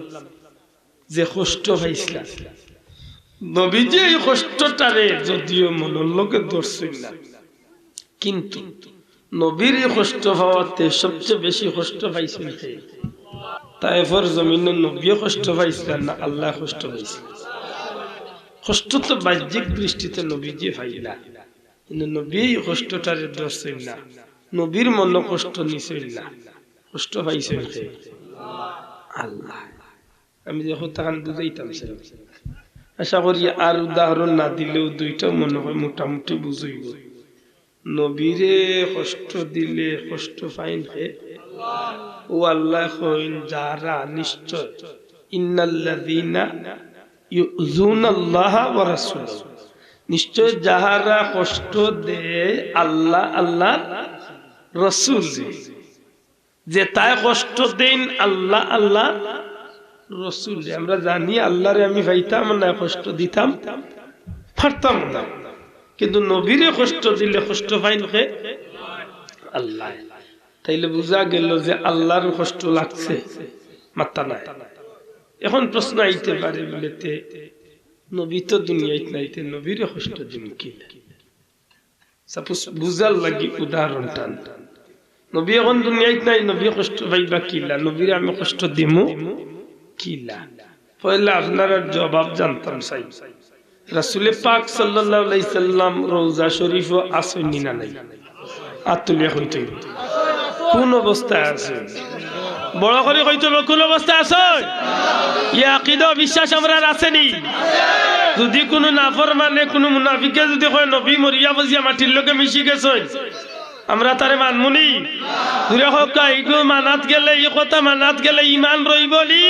যে কষ্ট পাইছিলেন, নবীজি এই কষ্টটারে যদিও মনের লোকে ধরছেন না, কিন্তু নবীর কষ্ট পাওয়াতে সবচেয়ে বেশি কষ্ট পাইছেন কে? তায়েফের জমিনে নবী কষ্ট পাইছিলেন না আল্লাহ কষ্ট পাইছিলেন? কষ্ট তো বাহ্যিক দৃষ্টিতে নবীজি পাইলা, কিন্তু নবী কষ্টটারে ধরছেন না, নবীর মন কষ্ট নিছেন না, কষ্ট পাইছেন কে? আল্লাহ। আমি যখন তখন বুঝাইতাম আশা করি আর উদাহরণ না দিলেও দুইটা মনে হয় মোটামুটি বুঝইব। নবীরে কষ্ট দিলে কষ্ট পাইন হে ও আল্লাহ কইন যারা নিশ্চয় ইন্নাল্লাযীনা ইউযুনাল্লাহা ওয়া রাসূলাহু, নিশ্চয় যাহারা কষ্ট দেয় আল্লাহ আল্লাহ রাসূল, যে তাই কষ্ট দেন আল্লাহ আল্লাহ রাসূল। আমরা জানি আল্লাহরে আমি পাইতাম না, কষ্ট দিতাম পারতাম না, কিন্তু নবীরে কষ্ট দিলে কষ্ট পাইন কে? আল্লাহ। তাইলে বুঝা গেল যে আল্লাহর কষ্ট লাগছে মাত্তা নাই। এখন প্রশ্ন আইতে পারে বলেতে নবী তো দুনিয়াতে নাইতে নবীরে কষ্ট দিন কি? সাপোজ বুঝার লাগি উদাহরণ টান, নবী এখন দুনিয়াতে নাই, নবী কষ্ট পাইবা কিলা? নবীরে আমি কষ্ট দিমু কিলা? পয়লা আপনার জবাব জানতাম চাই। রাসূল পাক সাল্লাল্লাহু আলাইহি সাল্লাম রওজা শরীফ আসেন না নাই? আতুলিয়া হইতে কোন অবস্থায় আছে? বড় করে কইতে কোন অবস্থায় আছে? ইয়া আকীদা বিশ্বাস আমরার আসেনি? যদি কোন নাফরমানে কোন মুনাফিকে যদি কয় নবী মরিয়া বজিয়া মাটির লোকে মিশি গেছেন, আমরা তারে মানমুনি? দূরে হোক এইটু মানাত গেলে এই কথা মানাত গেলে ইমান রইবনি?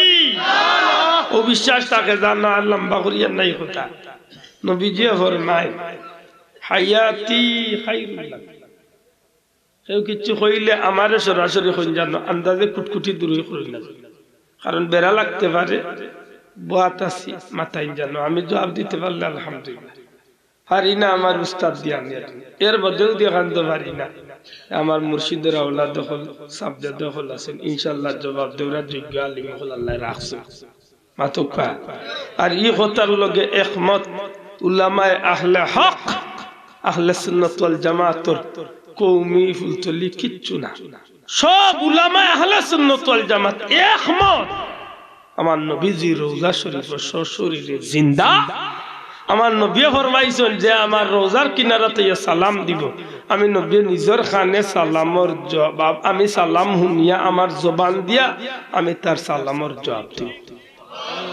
ও বিশ্বাস তাকে জানা আর লম্বা করিয়া নাই কথা। নবীজি ফরমায় হায়াতি খায়রুল লাক, কেউ কিছু কইলে আমারে সরাসরি কইন জানো, আন্দাজে কুটকুটি দূরে করি না, কারণ বেড়া লাগতে পারে, বাত আসি মাথায় জানো। আমি জবাব দিতে পারলে আলহামদুলিল্লাহ, পারি না আমার উস্তাদ দিয়া এর বদল দিয়ে কানতে পারি না, আমার মুর্শিদের আওলাদ দখল সাবজা দখল আছেন, ইনশাল্লাহ জবাব দেওয়ার যোগ্য আলিম হল আল্লাহ রাখছে মাতকা। আর ই কথার লগে একমত উলামায়ে আহলে হক, আহলে সুন্নাত ওয়াল জামাতের কওমি ফুলতলি কিচ্ছু না, সব উলামায়ে আহলে সুন্নাত ওয়াল জামাত একমত আমার নবীজি রওজা শরীফের সশরীরে জিন্দা। আমার নবী ফরমাইছেন যে আমার রোজার কিনারাতে সালাম দিব, আমি নবী নিজের খানে সালামর জবাব, আমি সালাম শুনিয়া আমার জবান দিয়া আমি তার সালামর জবাব দিব।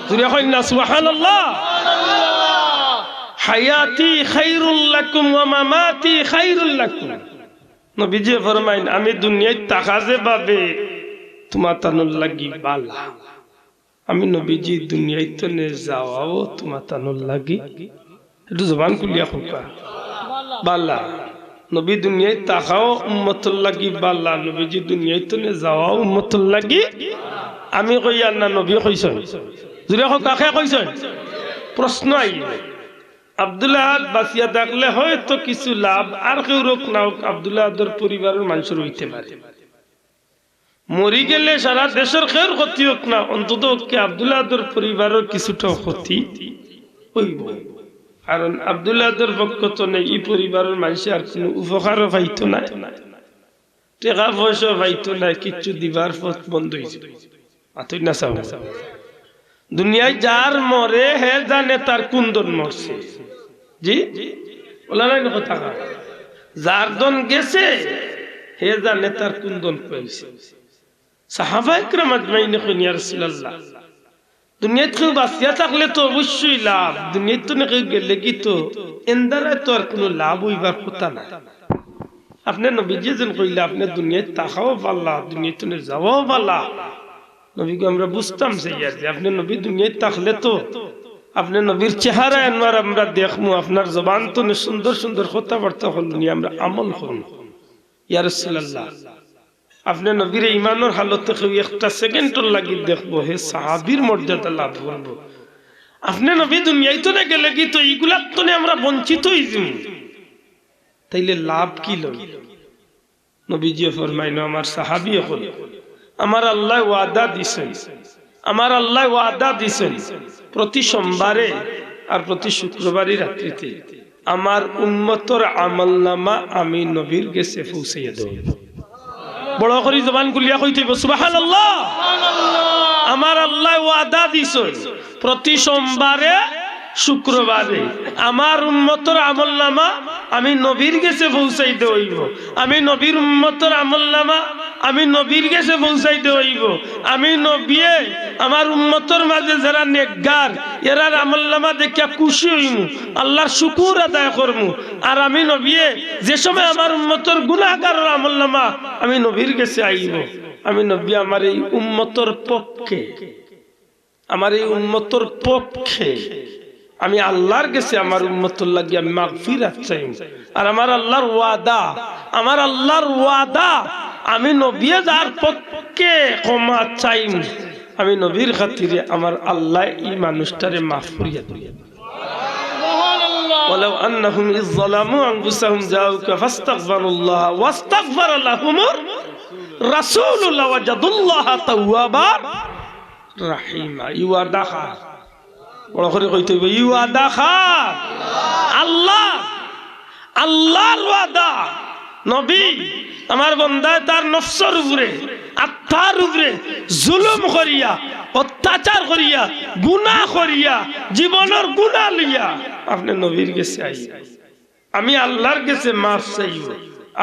জুড়ে কই না সুবহানাল্লাহ। হায়াতি খায়রুল লাকুম ওয়া মামাতি খায়রুল লাকুম, নবীজি ফরমাইন আমি দুনিয়ায় তাকাজে বাবে তোমার তানুল লাগি বালা, আমি নবীজি দুনিয়ায় তো নে যাওয়াও তোমার তানুল লাগি, একটু জবান খুলিয়া খোকা বালা। নবী দুনিয়ায় তাকাও উম্মতুল লাগি বালা, নবীজি দুনিয়ায় তো নে যাওয়াও উম্মতুল লাগি। আমি কই আর না নবী কইছেন? জুরে হোক কাকে কইছেন? প্রশ্ন আইলে আব্দুল্লাহ বাসিয়া থাকলে হয়তো কিছু লাভ, আর কেউ রোক না হোক আব্দুল্লাহর পরিবারের মানুষের হইতে পারে, মরি গেলে সারা দেশের খের ক্ষতি হোক না, অন্তত আব্দুল্লাহর পরিবারের কিছুটা ক্ষতি হইব। কারণ আব্দুল্লাহর পক্ষ তো নেই, এই পরিবারের মানুষ আর কোনো উপকারও পাইতো না, টাকা পয়সা পাইতো না, কিচ্ছু দিবার পথ বন্ধ হয়েছে। আতই না চাও দুনিয়ায় যার মরে হে জানে তার কুন্দন মরছে। জি বলা নাই কথা, যার দন গেছে হে জানে তার কুন্দন পেয়েছে। সাহাবায়ে কেরাম আজমাইন কইন ইয়া রাসূলুল্লাহ, দুনিয়াতে কেউ বাঁচিয়া থাকলে তো অবশ্যই লাভ, দুনিয়াতে তো না কেউ গেলে কি তো এন্দারায় তো আর কোনো লাভ হইবার কথা না। আপনি নবীজি যেন কইলে আপনি দুনিয়ায় থাকাও পাল্লা, দুনিয়াতে যাওয়াও পাল্লা। নবীকে আমরা বুঝতাম সেই আর যে আপনি নবী দুনিয়ায় থাকলে তো আপনি নবীর চেহারা আনওয়ার আমরা দেখমু, আপনার জবান তো সুন্দর সুন্দর কথাবার্তা হলনি, আমরা আমল করব। ইয়া রাসূলুল্লাহ, আপনি নবীর ইমানের হালতে কেউ একটা সেকেন্ডর লাগি দেখবো, হে সাহাবীর মর্যাদা লাভ করবো। আপনি নবী দুনিয়ায় তো না গেলে কি তো এইগুলা তো আমরা বঞ্চিত হয়ে যাব, তাইলে লাভ কি লই? নবীজি ফরমাইলো, আমার সাহাবী হল, আমার আল্লাহ ওয়াদা দিছেন, আমার আল্লাহ ওয়াদা দিছেন প্রতি সোমবারে আর প্রতি শুক্রবারই রাত্রিতে আমার উম্মতর আমলনামা আমি নবীর কাছে পৌঁছাইয়া দেব। বড় করে জবান খুলিয়া কইতে হইব সুবহানাল্লাহ। আমার আল্লাহ ওয়াদা দিছেন প্রতি সোমবারে শুক্রবারে আমার উম্মতর আমলনামা আমি নবীর কাছে পৌঁছাইতে হইব। আমি নবীর উম্মতর আমলনামা আমি নবীর কাছে পৌঁছাইতে হইব। আমি নবী আমার উম্মতর মাঝে যারা নেকগার এরার আমলনামা দেখিয়া খুশি হইমু, আল্লাহর শুকর আদায় করমু। আর আমি নবী যে সময় আমার উম্মতর গুনাহগারের আমলনামা আমি নবীর কাছে আইব, আমি নবী আমার এই উম্মতর পক্ষে, আমার এই উম্মতর পক্ষে আমি আল্লাহর কাছে আমার উম্মতুর লাগিয়া মাগফিরাত চাই। আর আমার আল্লাহর ওয়াদা, আমার আল্লাহর ওয়াদা আমি নবী যার পক্ষে ক্ষমা চাই, আমি নবীর খাতিরে আমার আল্লাহ এই মানুষটারে মাফ করিয়া দেব। ওয়ালাউ আন্নাহুম ইয যালামু আনফুসাহুম জাউকা ফাস্তাগফিরুল্লাহ ওয়াস্তাগফার লাহুমুর রাসূলু লাওয়াজাদুল্লাহ তাওয়াবার রাহিমা। ওয়াদা খা, বড় করে কইতে হইব, ওয়াদা খা আল্লাহ, আল্লাহর ওয়াদা। নবী আমার বান্দা তার নফসের উপরে আত্মার উপরে জুলুম করিয়া অত্যাচার করিয়া গুনাহ করিয়া জীবনের গুনাহ লইয়া আপনি নবীর কাছে আই, আমি আল্লাহর কাছে মাফ চাইব।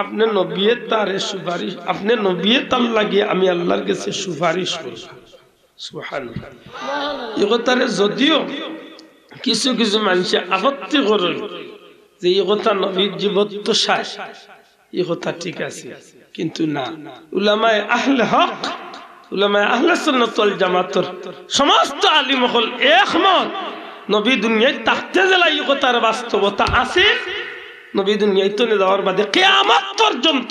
আপনি নবী তারে সুপারিশ, আপনি নবী তার লাগে আমি আল্লাহর কাছে সুপারিশ করব। সুবহানাল্লাহ। এই কথারে যদিও কিছু কিছু মানুষ আপত্তি করে যে এই কথা নবীর জীবন তো শেষ, এই কথা ঠিক আছে, কিন্তু না, উলামায়ে আহলে হক, উলামায়ে আহলে সুন্নাত ওয়াল জামাতের সমস্ত আলিম হল একমত নবী দুনিয়ায় থাকতে গেলে এই কথার বাস্তবতা আছে। নবী দুনিয়ায় তো যাওয়ার বাদে কিয়ামত পর্যন্ত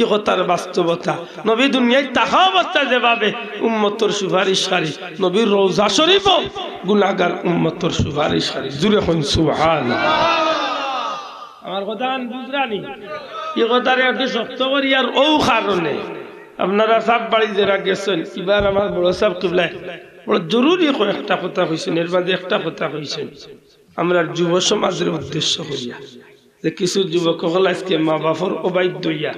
এই কথার বাস্তবতা। নবী দুনিয়ায় থাকা অবস্থায় যেভাবে উম্মতের সুপারিশকারী, নবীর রওজা শরীফ গুনাহগার উম্মতের সুপারিশকারী। জুরে কোন সুবহানাল্লাহ। আমার কথা বুঝরানি, এই কথারে একটু শক্ত করি। আর ও কারণে আপনারা সব বাড়ি যারা গেছেন, এবার আমার বড় সাহেব কিবলা বড় জরুরি একটা কথা কইছেন, এর মাঝে একটা কথা কইছেন আমরা যুব সমাজের উদ্দেশ্য করিয়া, যে কিছু যুবক হল আজকে মা বাপর অবাধ্য হইয়া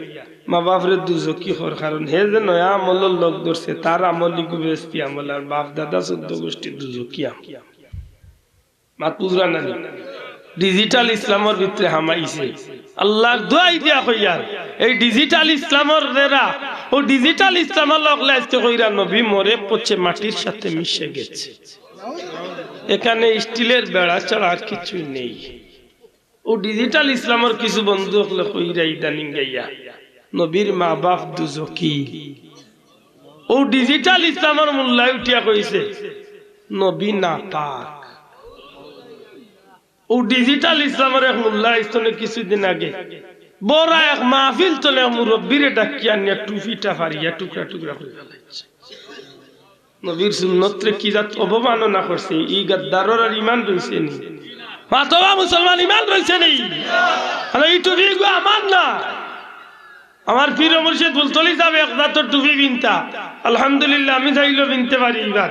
মা বাপরে দুজকি হর, কারণ হে যে নয়া আমলের লোক ধরছে তার আমলি গুবেস্তি আমল, আর বাপ দাদা 14 গোষ্ঠী দুজকিয়া মাত বুঝরা না। ডিজিটাল ইসলামের ভিতরে হামাইছে, আল্লাহর দোয়াই দিয়া কইয়ার এই ডিজিটাল ইসলামের রেরা ও ডিজিটাল ইসলামের লগলে আজকে কইরা নবী মরে পচে মাটির সাথে মিশে গেছে। এখানে স্টিলের বেড়া ছাড়া আর কিছুই নেই। ও ডিজিটাল ইসলামের কিছু বন্ধু হলে কইরা ইদানিং গাইয়া নবীর মা বাপ দুজকি। ও ডিজিটাল ইসলামের মোল্লায় উঠিয়া কইছে নবী না পাক। ও ডিজিটাল ইসলামের এক মোল্লা ইসলামে কিছুদিন আগে বড় এক মাহফিল চলে মুরব্বীরে ডাকিয়া নিয়ে টুপিটা ফারিয়া টুকরা টুকরা করে ফেলাইছে। নবীর সুন্নতরে কি জাত অবমাননা করছে, এই গাদ্দারের আর ইমান রইছে নি? মাতবা মুসলমান ইমান রইছে নি? আরে এই টুপি গো আমার না, আমার পীর মুর্শিদ বুলতলি যাবে এক জাতের টুপি বিনতা, আলহামদুলিল্লাহ আমি চাইলে বিনতে পারি। এবার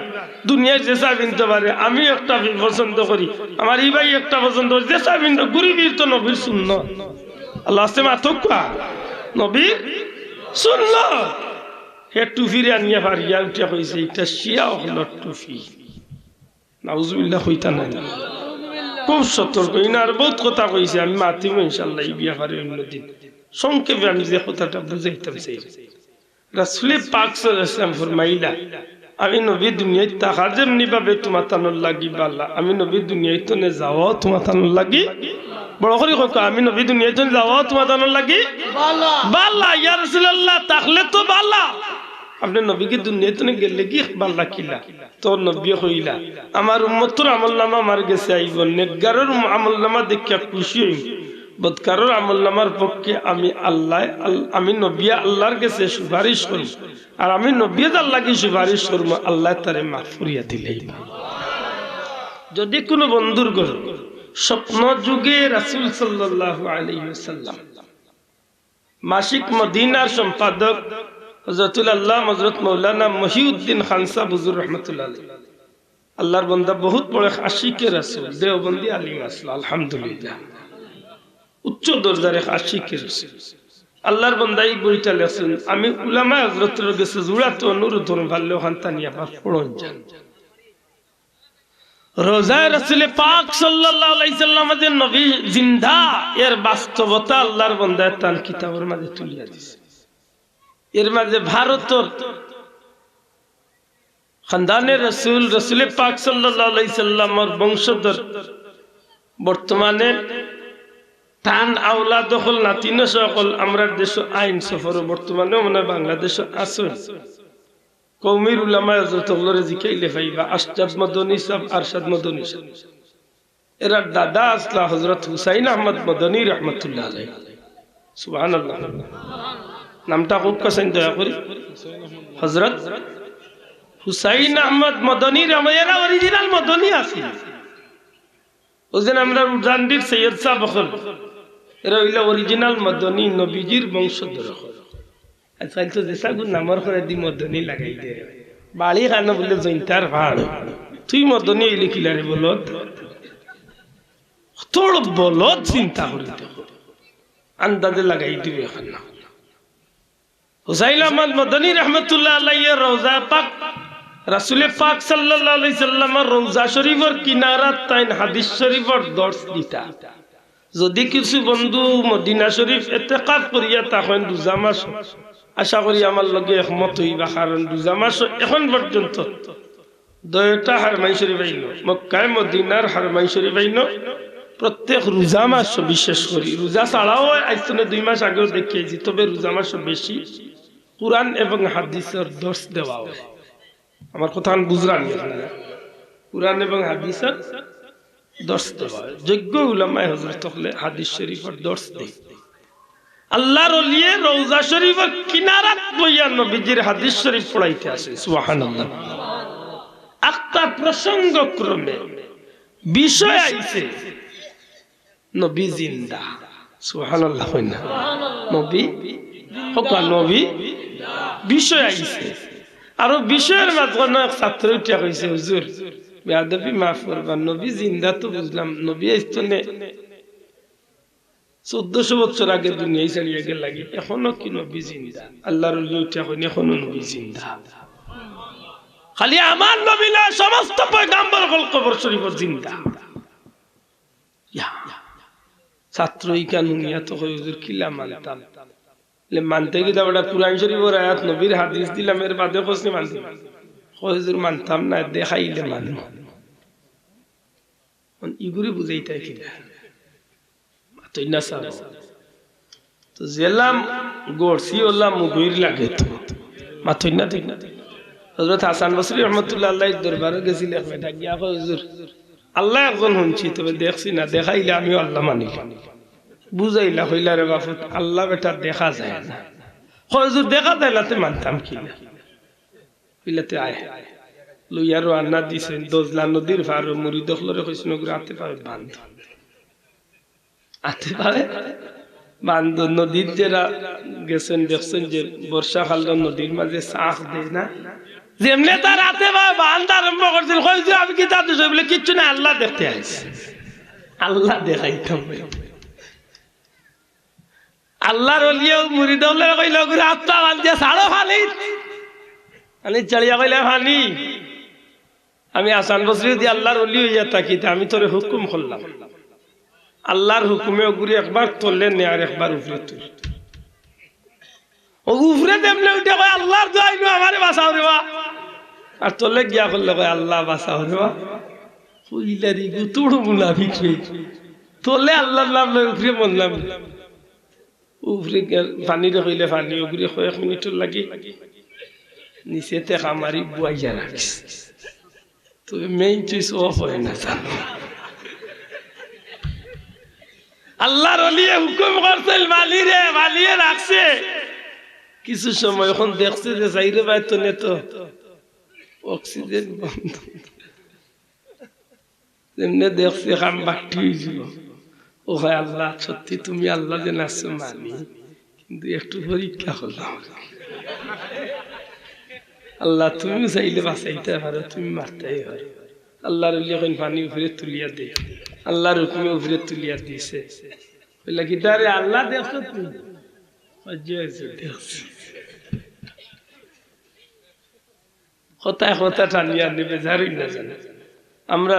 দুনিয়ায় যেসা বিনতে পারে, আমি একটা পছন্দ করি, আমার এই ভাই একটা পছন্দ করি, যেসা বিনতে গরিবীর তো নবীর সুন্নত। আল্লাহ আসতে মাতকা নবীর শুনলো হে টুফিরে আনিয়া পারিয়া উঠিয়া কইছে এটা শিয়া হল টুফি নাউজুবিল্লাহ হইতা নাই খুব সতর্ক ইনার বহুত কথা কইছে আমি মাতিম ইনশাআল্লাহ এই বিয়া পারে অন্যদিন সংক্ষেপে আমি যে কথাটা বুঝাইতাম সেই রাসূল পাক সাল্লাল্লাহু আলাইহি ওয়াসাল্লাম ফরমাইলা আমি নবী দুনিয়ায় তাহা যেমনি ভাবে তোমার তানোর লাগি বাল্লা আমি নবী দুনিয়ায় তো নে যাও তোমার তানোর লাগি বড় করে কইকা আমি নবী দুনিয়ায় তো যাও তোমার তানোর লাগি বাল্লা বাল্লা ইয়া রাসূলুল্লাহ তাহলে তো বাল্লা আপনি নবীকে দুনিয়াতে নিয়ে গেলে কি বাল্লা কিলা তো নবী হইলা আমার উম্মতের আমলনামা মার গেছে আইব নেকগারের আমলনামা দেখিয়া খুশি হই বদকারের আমলনামার পক্ষে আমি আল্লাহ আমি নবী আল্লাহর কাছে সুপারিশ করি আর আমি নবী আল্লাহকে সুপারিশ করব আল্লাহ তারে মাফ করিয়া দিলেই যদি কোনো বন্ধুর ঘর স্বপ্ন যুগে রাসূল সাল্লাল্লাহু আলাইহি ওয়াসাল্লাম মাসিক মদিনার সম্পাদক হযরতুল আল্লাহ হযরত মাওলানা মহিউদ্দিন খান সাহেব হুজুর রাহমাতুল্লাহ আলাইহি আল্লাহর বান্দা বহুত বড় আশিকে রাসূল দেওবন্দি আলিম আসল আলহামদুলিল্লাহ উচ্চ দরজার আশিকে রাসূল আল্লাহর বান্দা এই বইটা লেখেন আমি উলামা হযরতের কাছে জুড়া তো অনুরোধ ভালো খানতানিয়া পাক পড়ন যান রোজায় রাসূল পাক সাল্লাল্লাহু আলাইহি সাল্লাম যে নবী জিন্দা এর বাস্তবতা আল্লাহর বান্দা তার কিতাবের মাঝে তুলিয়া দিয়েছে এর মাঝে ভারতের খানদানে রাসূল রাসূল পাক সাল্লাল্লাহু আলাইহি সাল্লামের বংশধর বর্তমানে টান আওলাদ হল নাতিন সকল আমরা দেশ আইন সফর বর্তমানে মানে বাংলাদেশ আছে কওমির উলামা হযরতগুলোরে জিকাইলে পাইবা আশজাদ মদনী সাহেব আরশাদ মদনী সাহেব এরা দাদা আসলা হযরত হুসাইন আহমদ মদনী রাহমাতুল্লাহ আলাইহি সুবহানাল্লাহ নামটা খুব পছন্দ দয়া করি হযরত হুসাইন আহমদ মদনী এরা অরিজিনাল মদনী আছে ওজন আমরা জানদির সৈয়দ সাহেব বখল এরা হইলা অরিজিনাল মদনী নবীজির বংশধর আজকাল তো যেসা গুণ নামর করে দি মদনী লাগাই দে বাড়ি খানো বলে জৈন্তার ভাড় তুই মদনী লিখিলারে বলত তোর বলত চিন্তা করি দেখো আন্দাজে লাগাই দিবে এখন হুসাইন আহমদ মদনী রহমতুল্লাহ আলাইহি রওজা পাক রাসূল পাক সাল্লাল্লাহু আলাইহি সাল্লামের রওজা শরীফের কিনারাত তাইন হাদিস শরীফের দর্শ দিতা যদি কিছু বন্ধু মদিনা শরীফ ইতিকাফ করিয়া তখন রোজা মাস আশা করি আমার লগে একমত হইবা কারণ রোজা মাস এখন পর্যন্ত দুইটা হারমাই শরীফ আইল মক্কায় মদিনার হারমাই শরীফ আইল প্রত্যেক রোজা মাস বিশেষ করি রোজা ছাড়াও আইসনে 2 মাস আগেও দেখিয়েছি তবে রোজা মাস বেশি কুরআন এবং হাদিসের দর্শ দেওয়া হয় আমার কথা বুঝরান আপনারা কুরআন এবং হাদিসের দর্শ দেওয়া হয় যোগ্য উলামায়ে হযরত হলে হাদিস শরীফের দর্শ দেয় আল্লাহর ওলিয়ে রওজা শরীফের কিনারাত বইয়া নবীজির হাদিস শরীফ পড়াইতে আসে সুবহানাল্লাহ একটা প্রসঙ্গ ক্রমে বিষয় আইছে নবী জিন্দা সুবহানাল্লাহ কইনা নবী হকা নবী বিষয় আইছে আর বিষয়ের মাঝখানে এক ছাত্র উঠিয়া কইছে হুজুর বেয়াদবি মাফ করবেন নবী জিন্দা তো বুঝলাম নবী আইস্তনে 1400 বছর আগে দুনিয়ায় ছাড়িয়ে গেল লাগে এখনো কি নবী জিন্দা আল্লাহর ওলি উঠিয়া কইন এখনো নবী জিন্দা খালি আমার নবী না সমস্ত পয়গম্বর কবর শরীফের জিন্দা ছাত্র ইকানুনিয়া তো হুজুর কিলা মানতাম মানতে গিয়ে বড় কুরআন শরীফের আয়াত নবীর হাদিস দিলাম এর বাদে কোসনি মানতে হুজুর মানতাম না দেখাইলে মানব ইগুরি বুঝাইতে কিনা মাতই না সাব তো জেলাম গোরসি ওলা মুগির লাগে তো মাতই না ঠিক না হযরত হাসান বসরি রহমাতুল্লাহ আলাইহি দরবারে গেছিল একটা গিয়া হুজুর আল্লাহ একজন শুনছি তবে দেখছি না দেখাইলে আমিও আল্লাহ মানি বুঝাইলা হইলা রে বাফত আল্লাহ বেটা দেখা যায় না হুজুর দেখা যায় লাতে মানতাম কি না হইলাতে আয় লইয়ারো আন্না দিছেন দজলা নদীর পার মুরিদ খলরে কইছেন রাতে পাবে বান্ধ আতে পারে বান্ধ নদীর যারা গেছেন দেখছেন যে বর্ষাকাল নদীর মাঝে চাষ দেয় না যেমনে তার রাতে বান্ধ আরম্ভ করছেন কইছে আমি কি তা দিছি বলে কিচ্ছু না আল্লাহ দেখতে আইছে আল্লাহ দেখাইতাম আল্লাহর ওলিও মুরিদলে কইল গুরে আত্মা বান্ধে ছাড়ো ফালি আনি চালিয়া কইলে ফানি আমি আসান বসরি দি আল্লাহর ওলি হইয়া তাকিতে আমি তোরে হুকুম করলাম আল্লাহর হুকুমে ওগুরি একবার তোলে নে আর একবার উপরে তুল ও উপরে দেমলে উঠে কয় আল্লাহর দোয়া ইনু আমারে বাঁচাও রে বা আর তোলে গিয়া করলে কয় আল্লাহ বাঁচাও রে বা কইলারি গুতুড় মুনাফিক রে তোলে আল্লাহর নাম লই উপরে বললাম উপরে পানি রে কইলে পানি ওগুরি কয়েক মিনিট লাগি নিচেতে খামারি বুয়াইয়া রাখিস তবে মেইন চুইস অফ হয় না জানো আল্লাহর ওলি হুকুম করছেন মালিয়ে রাখছে কিছু সময় এখন দেখছে যে যাইরে বাইতো নে তো অক্সিজেন বন্ধ যেমনে দেখছে কাম বাকি হয়েছিল ও হয় আল্লাহ সত্যি তুমি আল্লাহ যে নাচছো মানি কিন্তু একটু পরীক্ষা করলাম আল্লাহ তুমি চাইলে বাঁচাইতে পারো তুমি মারতেই পারো আল্লাহর ওলি এখন পানি উপরে তুলিয়া দে আল্লাহর হুকুমে উপরে তুলিয়া দিছে বললা কি তারে আল্লাহ দেখছো তুমি কথায় কথা টানিয়া নেবে যারই না জানে আমরা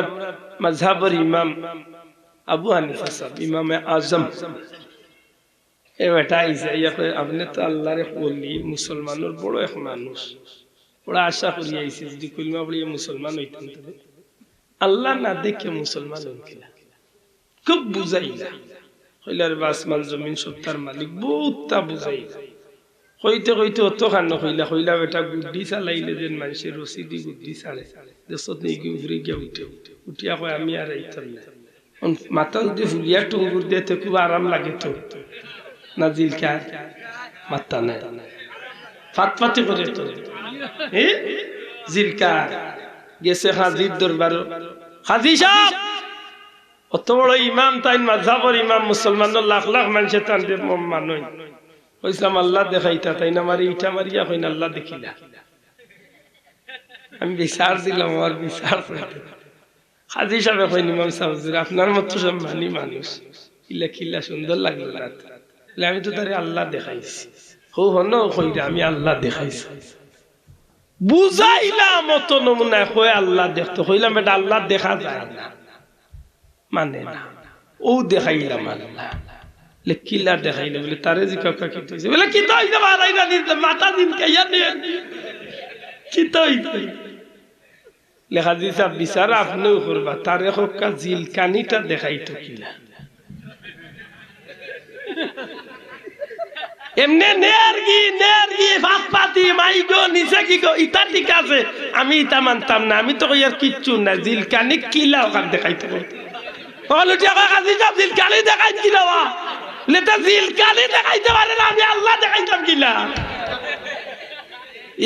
মাযহাবের ইমাম আবু হানিফা সাহেব ইমামে আজম এ বেটা আইসা আপনি তো আল্লাহরে বললি মুসলমানের বড় এক মানুষ ওরা আশা করি আইসি যদি কলমা পড়িয়ে মুসলমান হইতেন তবে আল্লাহ না দেখে মুসলমান হইলা খুব বুঝাইলা কইলার আসমান জমিন সব তার মালিক বহুতটা বুঝাইলা কইতে কইতে অত খান কইলা বেটা গুড্ডি চালাইলে যেন মানুষের রসিদি গুড্ডি চালে দেশত নেই উফরে গিয়া উঠিয়া কয় আমি আর আইতাম না মাথা যদি ফুলিয়া টুঙ্গুর দিয়ে তো খুব আরাম লাগে তো না জিলকার মাথা নাই ফাতফাতি করে তো জিলকার গেছে হাজির দরবার হাজি সাহেব অত বড় ইমাম তাই মাযহাবের ইমাম মুসলমানের লাখ লাখ মানুষের তানতে মানুষ কইসাম আল্লাহ দেখাইতা তাই না মারি ইটা মারিয়া কইন আল্লাহ দেখিলা আমি বিচার দিলাম আমার বিচার হাজি সাহেব কইন ইমাম সাহেব আপনার মতো সব মানি মানুষ ইলা খিলা সুন্দর লাগলো না আমি তো তারে আল্লাহ দেখাইছি হো হন কইরা আমি আল্লাহ দেখাইছি বুঝাইলাম মত নমুনা কই আল্লাহ দেখতো কইলাম এটা আল্লাহ দেখা যায় না মানে না ও দেখাইলাম আল্লাহ লেকিলা দেখাইলে বলে তারে জি কাকা কি হইছে বলে কি তো হইছে মারাইরা দিতে মাথা দিন কাইয়া দিয়ে কি তো হইছে লেখা দিছে বিচার আপনিও করবা তারে হক্কা জিলকানিটা দেখাইতো কিলা এমনে নেরগি ভাতপাতি মাইগো নিচে কি গো ইটা ঠিক আছে আমি ইটা মানতাম না আমি তো কইয়ার কিচ্ছু না জিলকানি কিলা ওখান দেখাইতে বলো টাকা কাজী সব জিলকানি দেখাই কিলাওয়া লেটা জিলকানি দেখাইতে পারে না আমি আল্লাহ দেখাইতাম কিলা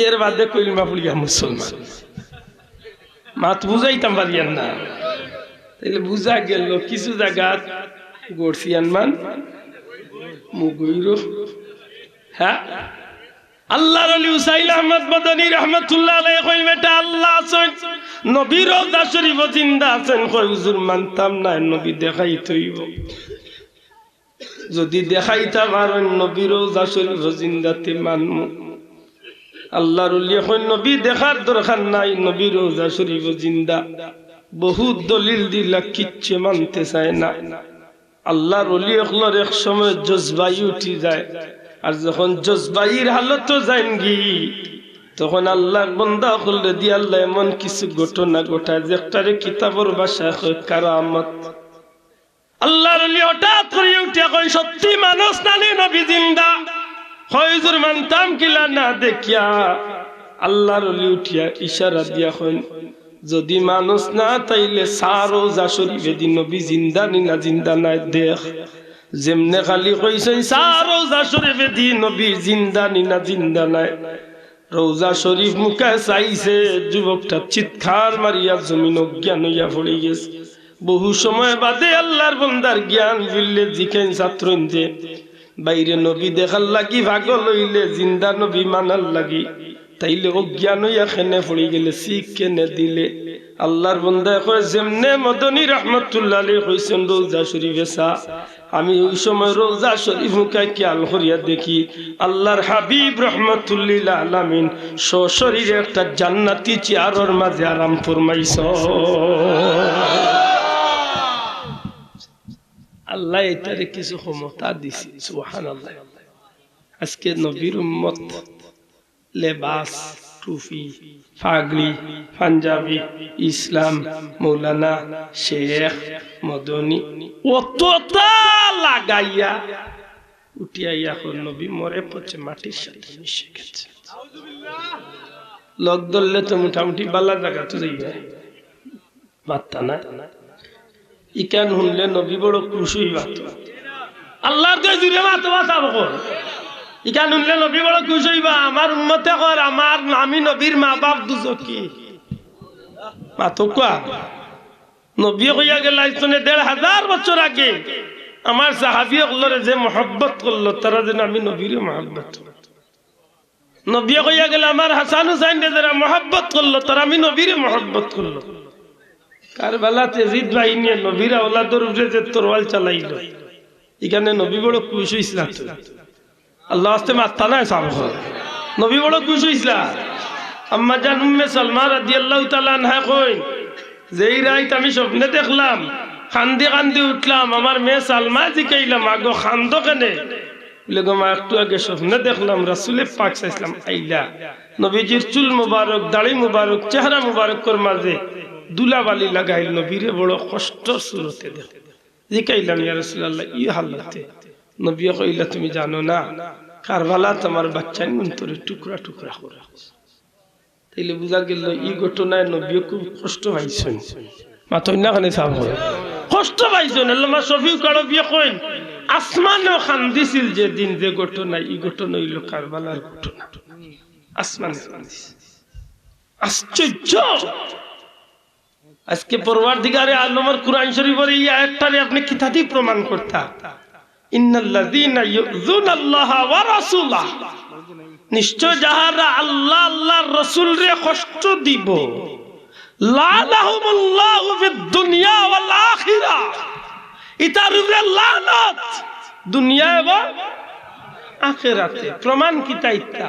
এর বাদে কইলমা পড়িয়া মুসলমান মাত বুঝাইতাম পারিয়ান না তাইলে বুঝা গেল কিছু জায়গা গড়ছিয়ান মান মুগইরো হ্যাঁ আল্লাহর ওলি উসাইল আহমদ মাদানী রাহমাতুল্লাহ আলাইহি কই বেটা আল্লাহ আছেন নবীর রওজা শরীফ জিন্দা আছেন কই হুজুর মানতাম না নবী দেখাইতে হইব যদি দেখাইতা পারেন নবীর রওজা শরীফ জিন্দাতে মানমু আল্লাহর ওলি কই নবী দেখার দরকার নাই নবীর রওজা শরীফ জিন্দা বহুত দলিল দিলা কিচ্ছু মানতে চায় না আল্লাহর ওলি হলোর এক সময় জজবাই উঠি যায় আর যখন জজবাইর হালত যায়নি তখন আল্লাহর বান্দা হলে দি আল্লাহ এমন কিছু ঘটনা ঘটায় যে একটারে কিতাবের ভাষায় কয় কারামত আল্লাহর ওলি হঠাৎ করে উঠে কয় সত্যি মানুষ নানি নবী জিন্দা হয় হুজুর মানতাম কিলা না দেখিয়া আল্লাহর ওলি উঠিয়া ইশারা দিয়া কয় যদি মানুষ না তাইলে সারো যা শরীফে দি নবী জিন্দা নি না জিন্দা নাই দেখ যেমনে খালি কইছেন সারো যা শরীফে দি নবী জিন্দা নি না জিন্দা নাই রওজা শরীফ মুখে চাইছে যুবকটা চিৎকার মারিয়া জমিন অজ্ঞান হইয়া পড়ে গেছে বহু সময় বাদে আল্লাহর বান্দার জ্ঞান ফিরলে জিকেন ছাত্রইনতে বাইরে নবী দেখার লাগি ভাগল হইলে জিন্দা নবী মানার লাগি তাইলে অজ্ঞান হইয়া খেনে পড়ে গেলে শিখ কেনে দিলে আল্লাহর বান্দা কয় যেমনে মদনী রাহমাতুল্লাহ আলাইহি কইছেন রওজা শরীফে সা আমি ওই সময় রোজা শরীফ মুখে খেয়াল করিয়া দেখি আল্লাহর হাবিব রাহমাতুল্লিল আলামিন সশরীরে একটা জান্নাতি চেয়ারের মাঝে আরাম ফরমাইছ। আল্লাহ এটারে কিছু ক্ষমতা দিছে, সুবহানাল্লাহ। আজকে নবীর উম্মত লেবাস, টুপি, পাগড়ি, পাঞ্জাবি, ইসলাম, মৌলানা, শেখ, মদনী অতটা লাগাইয়া উঠিয়া এখন নবী মরে পড়ছে, মাটির সাথে মিশে গেছে। লোক ধরলে তো মোটামুটি বালা জায়গা তো যাইবে, বার্তা না ইকান শুনলে নবী বড় খুশি হইবা। আল্লাহর জুড়ে মাতো বাঁচাবো কর, ইকান শুনলে নবী বড় খুশি হইবা। আমার উম্মতে কর, আমার আমি নবীর মা বাপ দুজকি মাতো কোয়া। নবী কইয়া গেল ১৫০০ বছর আগে আমার সাহাবী গুলোরে যে মহব্বত করলো তারা যেন আমি নবীর মহব্বত। নবী কইয়া গেল আমার হাসান হুসাইন যারা মহব্বত করলো তারা আমি নবীর মহব্বত করলো। কারবালাতে জিদ বাহিনী নবীর আওলাদের উপরে যে তরোয়াল চালাইল, এখানে নবী বড় খুশি হইছিল। আল্লাহ আস্তে মাথা নাই সাব, নবী বড় খুশি হইছিল। আম্মা জান উম্মে সালমা রাদিয়াল্লাহু তাআলা আনহা কই, যেই রাত আমি স্বপ্নে দেখলাম কান্দি কান্দি উঠলাম, আমার মেয়ে সালমা জিকাইলাম আগো খান্দ কেনে? বলে গো মা, একটু আগে স্বপ্নে দেখলাম রাসূলে পাক সাল্লাল্লাহু আলাইহি ওয়াসাল্লাম আইলা, নবীজির চুল মুবারক, দাড়ি মুবারক, চেহারা মুবারকর মাঝে দুলাবালি লাগাইল, নবীরে বড় কষ্ট সুরতে দেখ। জিকাইলাম ইয়া রাসূলুল্লাহ ই হালাতে? নবী কইলা তুমি জানো না কারবালা তোমার বাচ্চা অন্তরে টুকরা টুকরা করে। তাইলে বুঝা গেল এই ঘটনায় নবী খুব কষ্ট পাইছেন। মাথা না খানে সাব করে কষ্ট পাইছেন। আল্লামা শফিউ কারবি কইন আসমানও খান্দিছিল যে দিন যে ঘটনা, এই ঘটনা হইল কারবালার ঘটনা। আসমান আশ্চর্য। আজকে পরওয়ারদিগারে আলমের কুরআন শরীফের এই আয়াতটারে আপনি কিতাবি প্রমাণ করতা, ইন্নাল্লাযীনা ইউযুনাল্লাহা ওয়া রাসূলাহ, নিশ্চয় যাহারা আল্লাহ আল্লাহর রাসূলরে কষ্ট দিব, লানাহুমুল্লাহু ফিদ দুনিয়া ওয়াল আখিরাহ, ইতার উপরে লানত দুনিয়া এবং আখিরাতে। প্রমাণ কি তাইতা?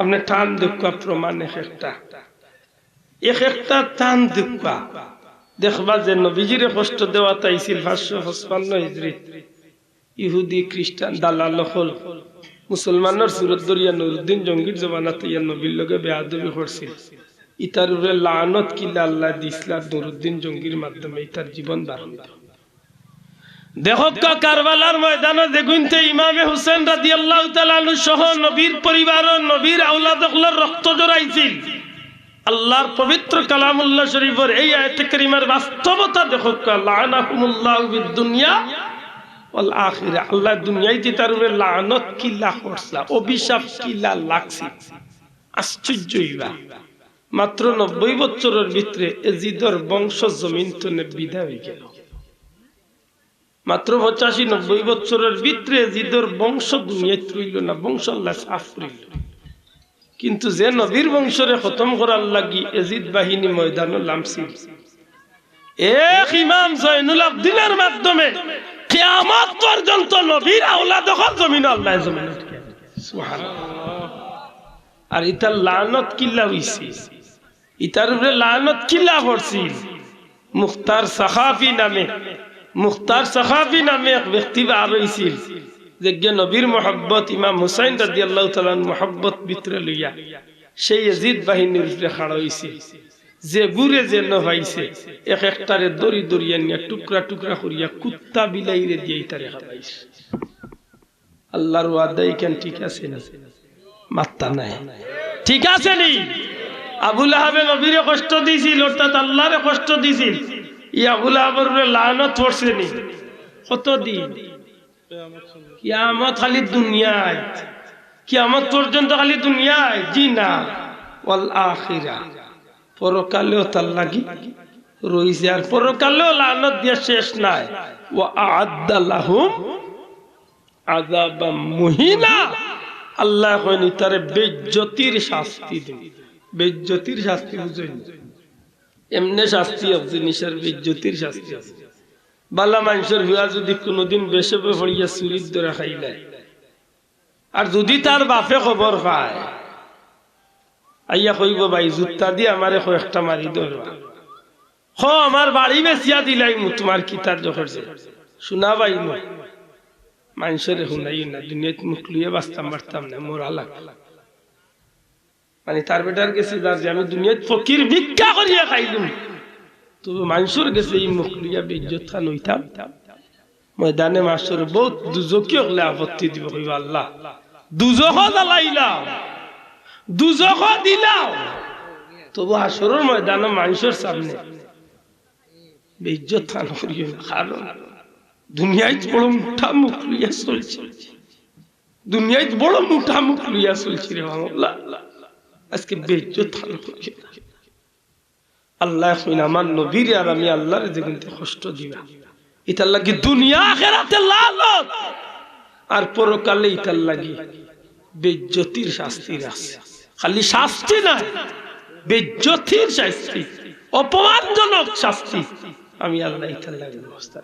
আপনি টান দেখা প্রমাণ একটা টান দেখা দেখবা যে নবীজিরে কষ্ট দেওয়া তাইছিল 555 হিজরিত ইহুদি খ্রিস্টান দালাল হল মুসলমানের সুরত দরিয়া নুরুদ্দিন জঙ্গির জমানাতে ইয়া নবীর লগে বেয়াদবি করছিল। ইতার উপরে লানত কিলা আল্লাহ দিছিল নুরুদ্দিন জঙ্গির মাধ্যমে ইতার জীবন ধারণ। দেখো কারবালার ময়দানে যেগুনতে ইমামে হুসেন রাদিয়াল্লাহু তাআলা আনহু সহ নবীর পরিবার ও নবীর আওলাদগুলোর রক্ত জড়াইছিল। আল্লাহর পবিত্র কালামুল্লাহ শরীফের এই আয়াতে কারিমার বাস্তবতা দেখো, লানাহুমুল্লাহু বিদ দুনিয়া ওয়াল আখিরাহ, আল্লাহ দুনিয়াতে তার উপরে লানত কিলা করছলা, অভিশাপ কিলা লাগছে। আশ্চর্য হইবা, মাত্র 90 বছরের ভিতরে এজিদর বংশ জমিন তনে বিদায় হয়ে গেল। মাত্র 85-90 বছরের ভিতরে এজিদর বংশ দুনিয়ায় রইল না, বংশ আল্লাহ সাফ করিল। কিন্তু যে নবীর বংশরে খতম করার লাগি এজিদ বাহিনী ময়দানে নামছিল, এক ইমাম জয়নুল আবদিনের মাধ্যমে কিয়ামত পর্যন্ত নবীর আওলাদ দখল জমিন আল্লাহ জমিন। সুবহানাল্লাহ। আর ইতার লানত কিল্লা হইছে, ইতার উপরে লানত কিল্লা পড়ছিল। মুখতার সাখাফি নামে এক ব্যক্তি বার হইছিল, যে নবীর মহব্বত ইমাম হুসাইন রাদিয়াল্লাহু তাআলা মহব্বত ভিতরে লইয়া সেই ইয়াজিদ বাহিনীর উপরে খাড়া হইছে। যে গুরে যে নভাইছে এক একটারে দড়ি দড়িয়া নিয়ে টুকরা টুকরা করিয়া কুত্তা বিলাইরে দিয়ে তারে খাওয়াইছে। আল্লাহর ওয়াদা কেন ঠিক আছে না? মাত্তা নাই, ঠিক আছে নি? আবু লাহাবে নবীরে কষ্ট দিছিল, অর্থাৎ আল্লাহরে কষ্ট দিছিল। ই আবু লাহাবের উপরে লানত পড়ছে নি কত দিন? কিয়ামত খালি দুনিয়ায়, কিয়ামত পর্যন্ত খালি দুনিয়ায়? জি না, ওয়াল আখিরাহ, পরকালেও তার লাগি রইছে। আর পরকালেও লানত দিয়া শেষ নাই। ওয়া আ'আদ্দা লাহুম আযাবাম মুহিনা, আল্লাহ কইনি তারে বেজ্জতির শাস্তি দেব। বেজ্জতির শাস্তি বুঝেন? এমনে শাস্তি আছে, নিশার বেজ্জতির শাস্তি আছে। বালা মানুষের হুয়া যদি কোনোদিন বেশে পড়িয়া চুরির ধরে খাইলে আর যদি তার বাপে খবর পায় আইয়া কইব ভাই জুত্তা দিয়ে আমারে কয়েকটা মারি ধরবা আমার বাড়ি বেচিয়া দিলাই তোমার কিতার জখরছে শোনা ভাই মানুষের শুনাই না দুনিয়াত মুখ লুয়ে বাঁচতাম পারতাম না মোরা লাগ মানে তার বেটার গেছে যার যে আমি দুনিয়াত ফকির ভিক্ষা করিয়া খাইলুম তবে মানুষের গেছে এই মুখ লুইয়া বেইজ্জত খান হইতাম ময়দানে মাস্টার বহুত দুজকি হলে আপত্তি দিব কইব আল্লাহ দুজখ জ্বালাইলাম দুজখ দিলাম তবু আসরের ময়দানে মানুষের সামনে বেইজ্জত খান করিও না কারণ দুনিয়ায় বড় মুঠা মুখ লইয়া চলছে দুনিয়ায় বড় মুঠা মুখ লইয়া চলছে রে আল্লাহ আজকে বেইজ্জত খান করিও না আল্লাহ কইন আমার নবীর আর আমি আল্লাহর যেগুনতে কষ্ট দিবা এটার লাগি দুনিয়া আখিরাতে লালত আর পরকালে এটার লাগি বেইজ্জতির শাস্তি আছে খালি শাস্তি না বেইজ্জতির শাস্তি অপমানজনক শাস্তি আমি আল্লাহ এটার লাগি ব্যবস্থা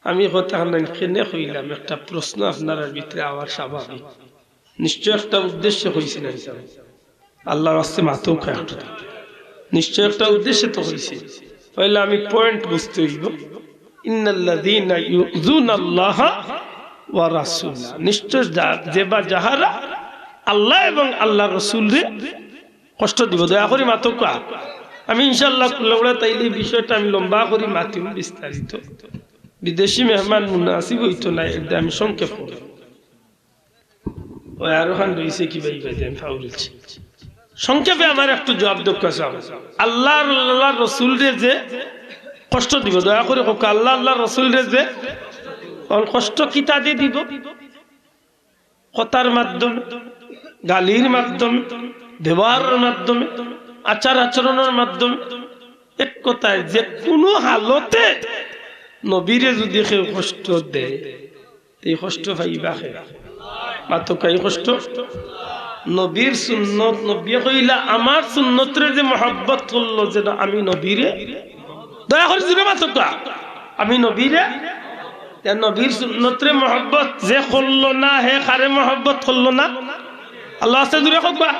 আমি কথা নাই কেনে কইলাম একটা প্রশ্ন আপনার ভিতরে আওয়ার স্বাভাবিক নিশ্চয় একটা উদ্দেশ্য হইছে না আল্লাহর রাস্তে মাথাও খায় নিশ্চয় একটা উদ্দেশ্য তো হইছে তাহলে আমি পয়েন্ট বুঝতে হইব ইন্নাল্লাযীনা ইউযুনাল্লাহা ওয়া রাসূলা নিশ্চয় যেবা যাহারা আল্লাহ এবং আল্লাহর রাসূলরে কষ্ট দিব দয়া করে মাতকা আমি ইনশাআল্লাহ কুল্লাউড়া তাইলে বিষয়টা আমি লম্বা করে মাতিম বিস্তারিত বিদেশি মেহমান মুনাসিব হইতো না এটা আমি সংক্ষেপ করব ওই আরোহান রইছে কি ভাই ভাই আমি ফাউলছি সংক্ষেপে আমার একটু জবাব দক্ষাছে আল্লাহর রাসূলরে যে কষ্ট দিব দয়া করে হোক আল্লাহর রাসূলরে যে কষ্ট কিতা দিয়ে দিব কথার মাধ্যমে গালির মাধ্যমে ব্যবহারের মাধ্যমে আচার আচরণের মাধ্যমে এক কথায় যে কোনো হালতে নবীরে যদি কেউ কষ্ট দেয় এই কষ্ট পাইবা মাত্র কাই কষ্ট নবীর সুন্নত নবী কইলা আমার সুন্নতরে যে মহব্বত করলো যেটা আমি নবীরে দয়া করে দিবে মাত্র আমি নবীরে নবীর সুন্নতরে মহব্বত যে করলো না হে কারে মহব্বত করলো না আল্লাহ আছে দূরে কবা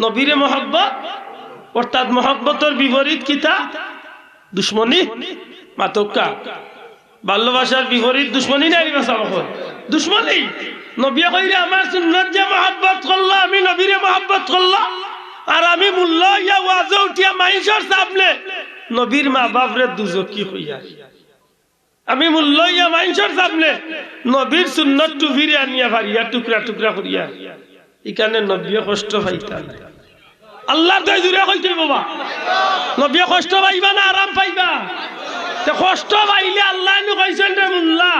নবীরে মহব্বত অর্থাৎ মহব্বতের বিপরীত কিতা দুশ্মনী মাতকা ভালোবাসার বিপরীত দুশ্মনী নাই দুশ্মনী নবী কইরা আমার সুন্নাত যে মহব্বত করলা আমি নবীরে মহব্বত করলাম আর আমি মূল্য ইয়া ওয়াজে উঠিয়া মাইশর সামনে নবীর মা বাপরে দুজকি হইয়া আমি মূল্য ইয়া মাইশর সামনে নবীর সুন্নাত টু ফিরে আনিয়া ভারিয়া টুকরা টুকরা করিয়া এখানে নবী কষ্ট পাইতা না আল্লাহর দয় জুড়ে কইতে বাবা নবী কষ্ট পাইবা না আরাম পাইবা তে কষ্ট পাইলে আল্লাহ নি কইছেন রে মুল্লা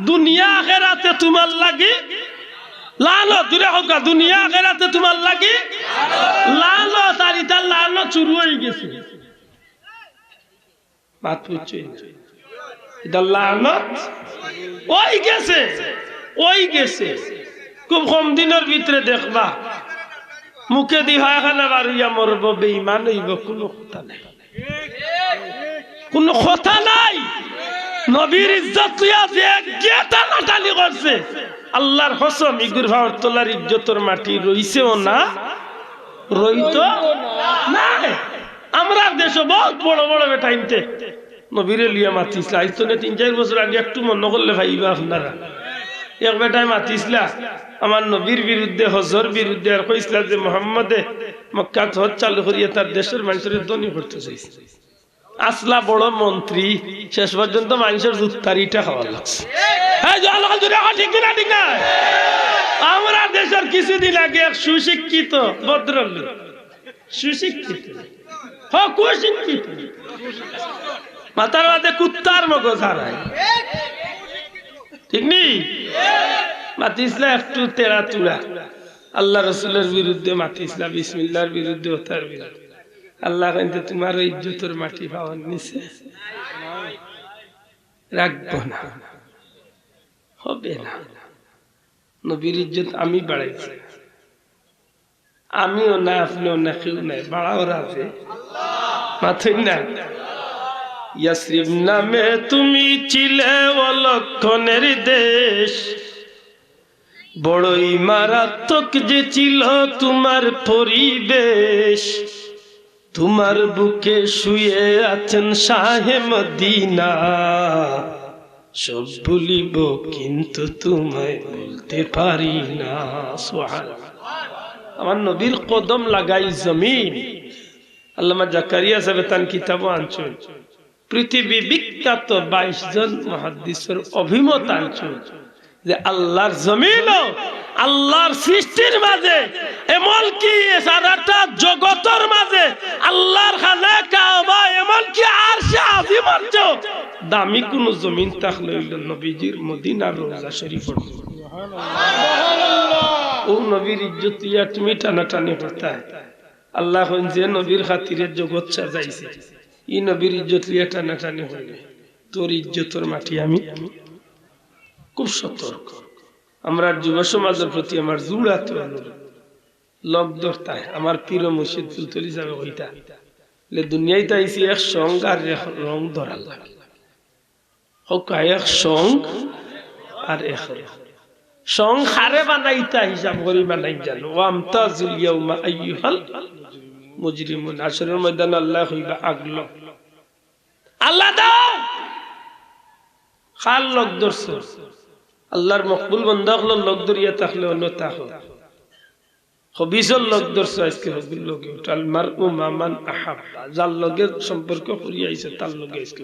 দুনিয়া আখিরাতে তোমার লাগি লানত দূরে হোক দুনিয়া আখিরাতে তোমার লাগি লানত আর ইতা লানত শুরু হয়ে গেছে বাত পুছে ইতা লানত ওই গেছে খুব কম দিনের ভিতরে দেখবা মুখে দিহা খানা বাড়িয়া মরব বেঈমান হইব কোনো কথা নাই কোনো কথা নাই নবীর ইজ্জত লিয়া যে গেটা নাটালি করছে আল্লাহর কসম ইগুর ভাওর তোলার ইজ্জতের মাটি রইছেও না রইতো না আমরা দেশে বহুত বড় বড় বেটাইনতে নবীরে লিয়া মাতিছিল আইতো না 3-4 বছর আগে একটু মনে করলে ভাইবা আপনারা এক বেটায় মাতিছিলা আমার নবীর বিরুদ্ধে হজর বিরুদ্ধে আর কইছিলা যে মুহাম্মদে মক্কা হজ চালু করিয়া তার দেশের মানুষের ধনী করতে চাইছে আসলা বড় মন্ত্রী শেষ পর্যন্ত মানুষের জুতারিটা খাওয়া লাগছে ঠিক না আমরা দেশের কিছুদিন আগে এক সুশিক্ষিত ভদ্রলোক সুশিক্ষিত কুশিক্ষিত মাথার মাঝে কুত্তার মগজ হারায় ঠিক নেই মাতিসলা একটু তেরা তুরা আল্লাহ রসুলের বিরুদ্ধে মাতিসলা বিসমিল্লাহর বিরুদ্ধে ওতার বিরুদ্ধে আল্লাহ কিন্তু তোমার ইজ্জতের মাটি পাওয়ার নিচে রাখবো না হবে না নবীর ইজ্জত আমি বাড়াইছি আমিও না আপনিও না কেউ নাই বাড়াওরা আছে মাথুই না ইয়াসরিব নামে তুমি ছিলে অলক্ষণের দেশ, বড়ই মারাত্মক যে ছিল তোমার পরিবেশ। তোমার বুকে শুয়ে আছেন শাহে মদিনা, সব ভুলিব কিন্তু তোমায় বলতে পারি না। সুবহানাল্লাহ। আমার নবীর কদম লাগাই জমিন। আল্লামা জাকারিয়া সাহেব তার কিতাবও আনছেন, পৃথিবী বিখ্যাত 22 জন মুহাদ্দিসের অভিমত আনছেন যে আল্লাহর জমিন, আল্লাহর সৃষ্টির মাঝে, এমনকি সারাটা জগতের মাঝে আল্লাহর খানা কাবা, এমনকি আরশে আজিমের চেয়েও দামি কোন জমিন থাকলে হইল নবীজির মদিনার রওজা শরীফ। ও নবীর ইজ্জত ইয়া তুমি টানাটানি করতে, আল্লাহ যে নবীর খাতিরে জগৎ সাজাইছে, ই নবীর ইজ্জত লিয়া টানাটানি হইলে তোর ইজ্জতের মাটি। আমি খুব সতর্ক। আমরা যুব সমাজের প্রতি আমার জুড়াতে লক ধরতায় আমার প্রিয় মুর্শিদ ফুলতলি যাবে ওইটা দুনিয়ায় তাইছি এক সং আর রং ধরার লাগে, এক সং আর এক সং হারে বানাইতা হিসাব করি বানাই জানো। ওয়ামতাজুল ইয়াউমা আইয়ুহাল মুজরিমুন। আসরের ময়দান আল্লাহ হইবা আগলো, আল্লাহ দাও খাল লক ধরছ। আল্লাহর মকবুল বান্দা হলো লোক দরিয়া থাকলে অন্য তাহ হবিজল লোক ধরছ। আজকে হবিল লগে উঠাল মারউ মামান আহাব্বা, যার লগে সম্পর্ক করিয়া আইছে তার লগে আজকে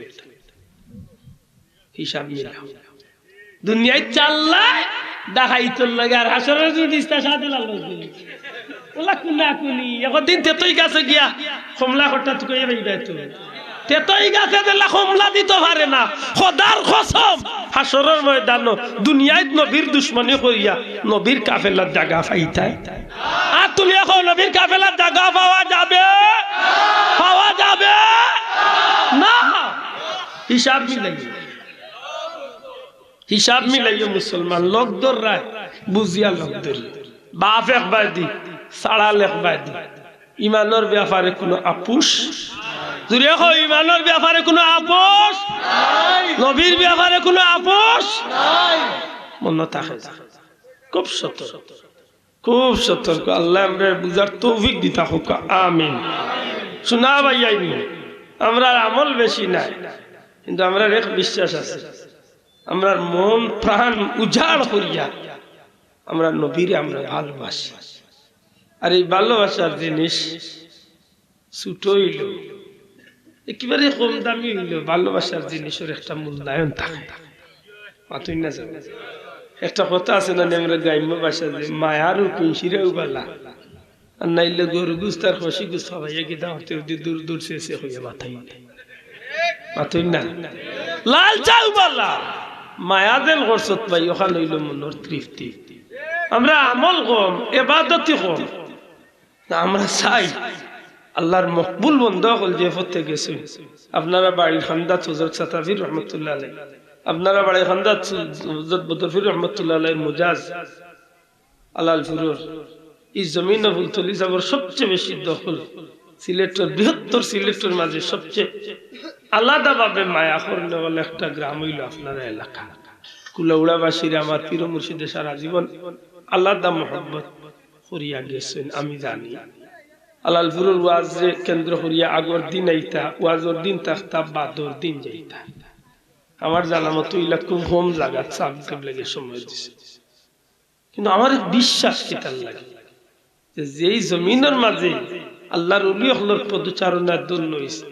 হিসাব মিলাও। দুনিয়ায় চাল্লায় দেখাইতর লাগে আর হাসরের যদি ইস্তাশা দিলাল ওলা কুনা কুনি একদিন তেতই গাছে গিয়া কমলা হঠাৎ কইয়া বাইবা তো তেতই গাছে দিলা কমলা দিতে পারে না। খোদার কসম হাসরের ময়দান দুনিয়ায় নবীর দুশমনী করিয়া নবীর কাফেলার জায়গা পাইতাই। আর তুমি এখন নবীর কাফেলার জায়গা পাওয়া যাবে? পাওয়া যাবে না। হিসাব মিলাইয়া, হিসাব মিলাইয়া মুসলমান লোক দর রায় বুঝিয়া লোক ধরি বাপ একবার দি সাড়া লেখবার দি। ইমানের ব্যাপারে কোনো আপুস দূরে হয়, ইমানের ব্যাপারে কোনো আপোষ, নবীর ব্যাপারে কোনো আপোষ মনে থাকে। খুব সতর্ক, খুব সতর্ক। আল্লাহ আমরা বুঝার তৌফিক দিতা হোক, আমিন। শোনা ভাইয়াই আমরা আমল বেশি নাই, কিন্তু আমরা এক বিশ্বাস আছে, আমরা মন প্রাণ উজাড় করিয়া আমরা নবীরে আমরা ভালোবাসি। আর এই ভালোবাসার জিনিস ছোট হইল একেবারে কম দামি হইল, ভালোবাসার জিনিসের একটা মূল্যায়ন থাকে। মাতুই না যাবে একটা কথা আছে না, আমরা গ্রাম্য ভাষা যে মায়ারও পিঞ্চিরেও বালা, আর নাইলে গরু গুছ তার খসি গুছ হবাইয়া কি দাঁড়তে দূর দূর শেষে হইয়া মাথায় মাতুই না লাল চাউ বালা মায়া দেন করছত ভাই, ওখানে হইল মনের তৃপ্তি। আমরা আমল কম, এবাদতি কম, আমরা চাই আল্লাহর মকবুল বন্ধ হল যে পথে গেছে। আপনারা বাড়ির খান্দাত হযরত সাতাফির রহমতুল্লাহ আলাইহি, আপনারা বাড়ির খান্দাত হযরত বদরফির রহমতুল্লাহ আলাইহি মুজাজ আলাল ফুরুর। এই জমিন ফুলতলি যাবর সবচেয়ে বেশি দখল সিলেটের, বৃহত্তর সিলেটের মাঝে সবচেয়ে আলাদাভাবে মায়া করলে বলে একটা গ্রাম হইল আপনার এলাকা কুলাউড়াবাসীর। আমার পীর মুর্শিদে সারা জীবন আলাদা মোহাম্মত করিয়া গেছেন, আমি জানি। আলালপুরের ওয়াজ কেন্দ্র করিয়া আগর দিন আইতা, ওয়াজর দিন থাকতা, বাদর দিন যাইতা। আমার জানা মতো ইলা খুব হোম জায়গা সাবকে লেগে সময় দিছে, কিন্তু আমার বিশ্বাস কিতার লাগে যে যেই জমিনের মাঝে আল্লাহর ওলি হলর পদচারণার দন্য হইছে,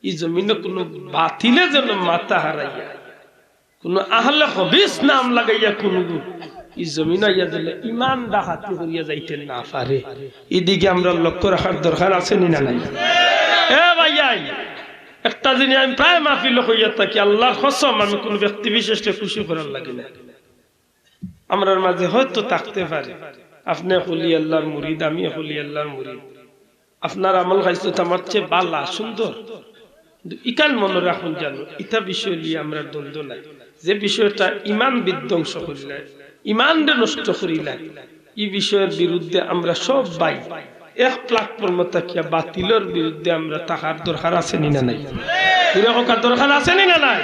এই জমিনে কোনো বাতিলে যেন মাথা হারাইয়া, কোনো আহলে হবিস নাম লাগাইয়া কোনো এই জমিন আইয়া দিলে ইমান ডাহাতি করিয়া যাইতে না পারে। এদিকে আমরা লক্ষ্য রাখার দরকার আছে না নাই? এ ভাইয়াই একটা জিনিস আমি প্রায় মাহফিল হইয়া থাকি, আল্লাহর কসম আমি কোন ব্যক্তি বিশেষকে খুশি করার লাগে না। আমরার মাঝে হয়তো থাকতে পারে আপনি হলি আল্লাহর মুরিদ, আমি হলি আল্লাহর মুরিদ, আপনার আমল খাইছো আমার চেয়ে বালা সুন্দর, কিন্তু ইকাল মনে রাখুন জানো ইটা বিষয় নিয়ে আমরা দ্বন্দ্ব নাই। যে বিষয়টা ইমান বিধ্বংস করিলাই, ইমান নষ্ট করিলাই, এই বিষয়ের বিরুদ্ধে আমরা সব ভাই এক প্ল্যাটফর্মে থাকিয়া বাতিলের বিরুদ্ধে আমরা থাকার দরকার আছে নি না নাই? দরকার আছে নি না নাই?